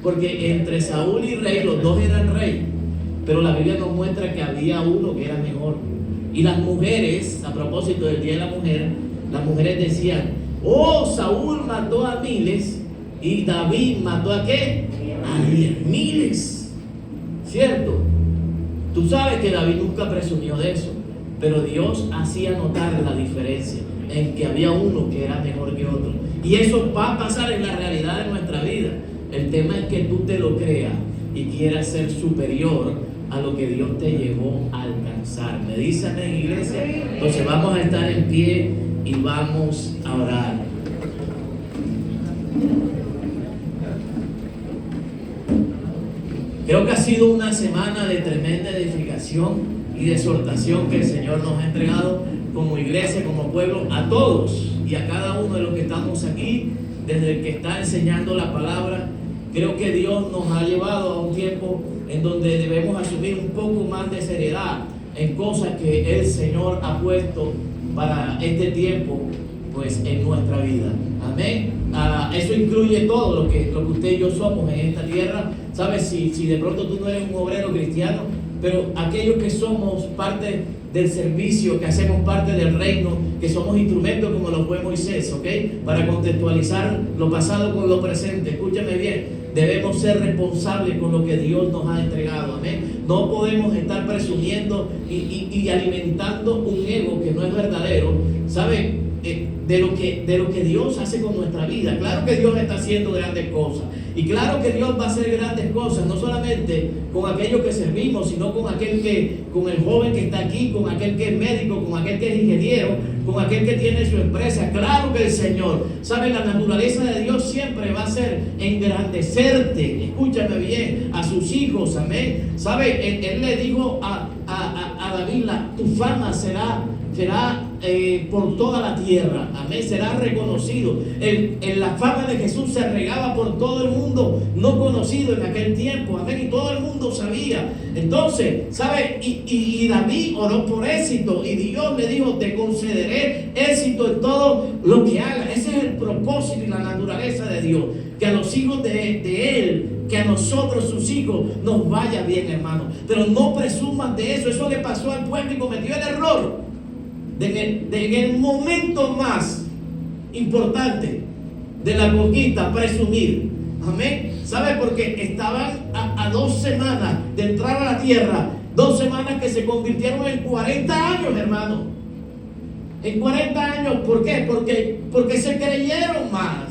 Porque entre Saúl y rey, los dos eran rey, pero la Biblia nos muestra que había uno que era mejor. Y las mujeres, a propósito del Día de la Mujer, las mujeres decían: oh, Saúl mató a miles y David mató ¿a qué? A 10,000. ¿Cierto? Tú sabes que David nunca presumió de eso, pero Dios hacía notar la diferencia en que había uno que era mejor que otro. Y eso va a pasar en la realidad de nuestra vida. El tema es que tú te lo creas y quieras ser superior a lo que Dios te llevó a alcanzar. ¿Me dicen en iglesia? Entonces vamos a estar en pie y vamos a orar. Creo que ha sido una semana de tremenda edificación y de exhortación que el Señor nos ha entregado como iglesia, como pueblo, a todos y a cada uno de los que estamos aquí, desde el que está enseñando la palabra. Creo que Dios nos ha llevado a un tiempo en donde debemos asumir un poco más de seriedad en cosas que el Señor ha puesto para este tiempo, pues, en nuestra vida. Amén. Eso incluye todo lo que usted y yo somos en esta tierra. Sabes, si de pronto tú no eres un obrero cristiano, pero aquellos que somos parte del servicio, que hacemos parte del reino, que somos instrumentos como lo fue Moisés, ¿ok? Para contextualizar lo pasado con lo presente. Escúchame bien, debemos ser responsables con lo que Dios nos ha entregado, amén. No podemos estar presumiendo y alimentando un ego que no es verdadero, ¿sabe? De lo que Dios hace con nuestra vida. Claro que Dios está haciendo grandes cosas, y claro que Dios va a hacer grandes cosas, no solamente con aquellos que servimos, sino con el joven que está aquí, con aquel que es médico, con aquel que es ingeniero, con aquel que tiene su empresa. Claro que el Señor, ¿sabe? La naturaleza de Dios siempre va a ser engrandecerte, escúchame bien, a sus hijos, amén. ¿Sabe? Él le dijo a David: tu fama será por toda la tierra, amén, será reconocido. La fama de Jesús se regaba por todo el mundo no conocido en aquel tiempo, amén, y todo el mundo sabía. Entonces, ¿sabe? Y David oró por éxito, y Dios le dijo: te concederé éxito en todo lo que hagas. Ese es el propósito y la naturaleza de Dios, que a los hijos de Él, que a nosotros, sus hijos, nos vaya bien, hermano. Pero no presuman de eso. Eso le pasó al pueblo y cometió el error en el momento más importante de la conquista, presumir. Amén. ¿Sabe? Porque estaban a 2 semanas de entrar a la tierra, 2 semanas que se convirtieron en 40 años, hermano. En 40 años, ¿por qué? Porque se creyeron más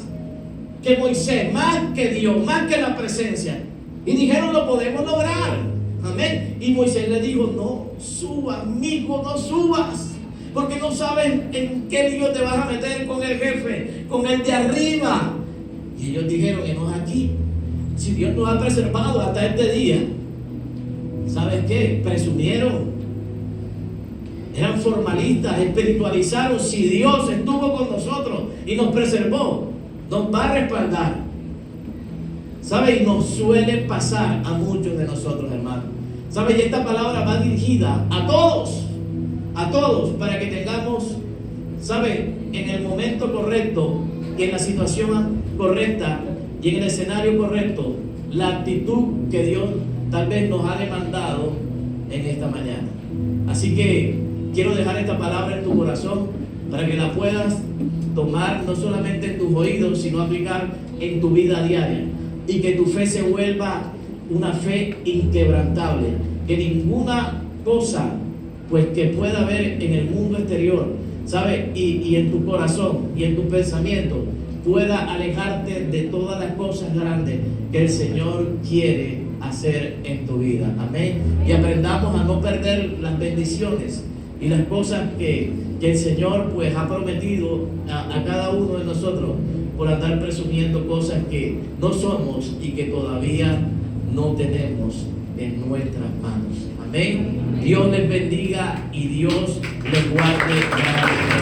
que Moisés, más que Dios, más que la presencia, y dijeron: lo podemos lograr. Amén. Y Moisés le dijo: no subas, mijo, no subas, porque no sabes en qué lío te vas a meter con el jefe, con el de arriba. Y ellos dijeron: no es aquí. Si Dios nos ha preservado hasta este día. ¿Sabes qué? Presumieron, eran formalistas, espiritualizaron. Si Dios estuvo con nosotros y nos preservó, nos va a respaldar. ¿Sabe? Y nos suele pasar a muchos de nosotros, hermanos. ¿Sabe? Y esta palabra va dirigida a todos, para que tengamos, ¿sabe? En el momento correcto y en la situación correcta y en el escenario correcto, la actitud que Dios tal vez nos ha demandado en esta mañana. Así que quiero dejar esta palabra en tu corazón para que la puedas tomar no solamente en tus oídos, sino aplicar en tu vida diaria, y que tu fe se vuelva una fe inquebrantable, que ninguna cosa pues que pueda haber en el mundo exterior, ¿sabe? Y en tu corazón y en tu pensamiento pueda alejarte de todas las cosas grandes que el Señor quiere hacer en tu vida. Amén. Y aprendamos a no perder las bendiciones y las cosas que el Señor pues ha prometido a cada uno de nosotros por andar presumiendo cosas que no somos y que todavía no tenemos en nuestras manos. Amén. Dios les bendiga y Dios les guarde.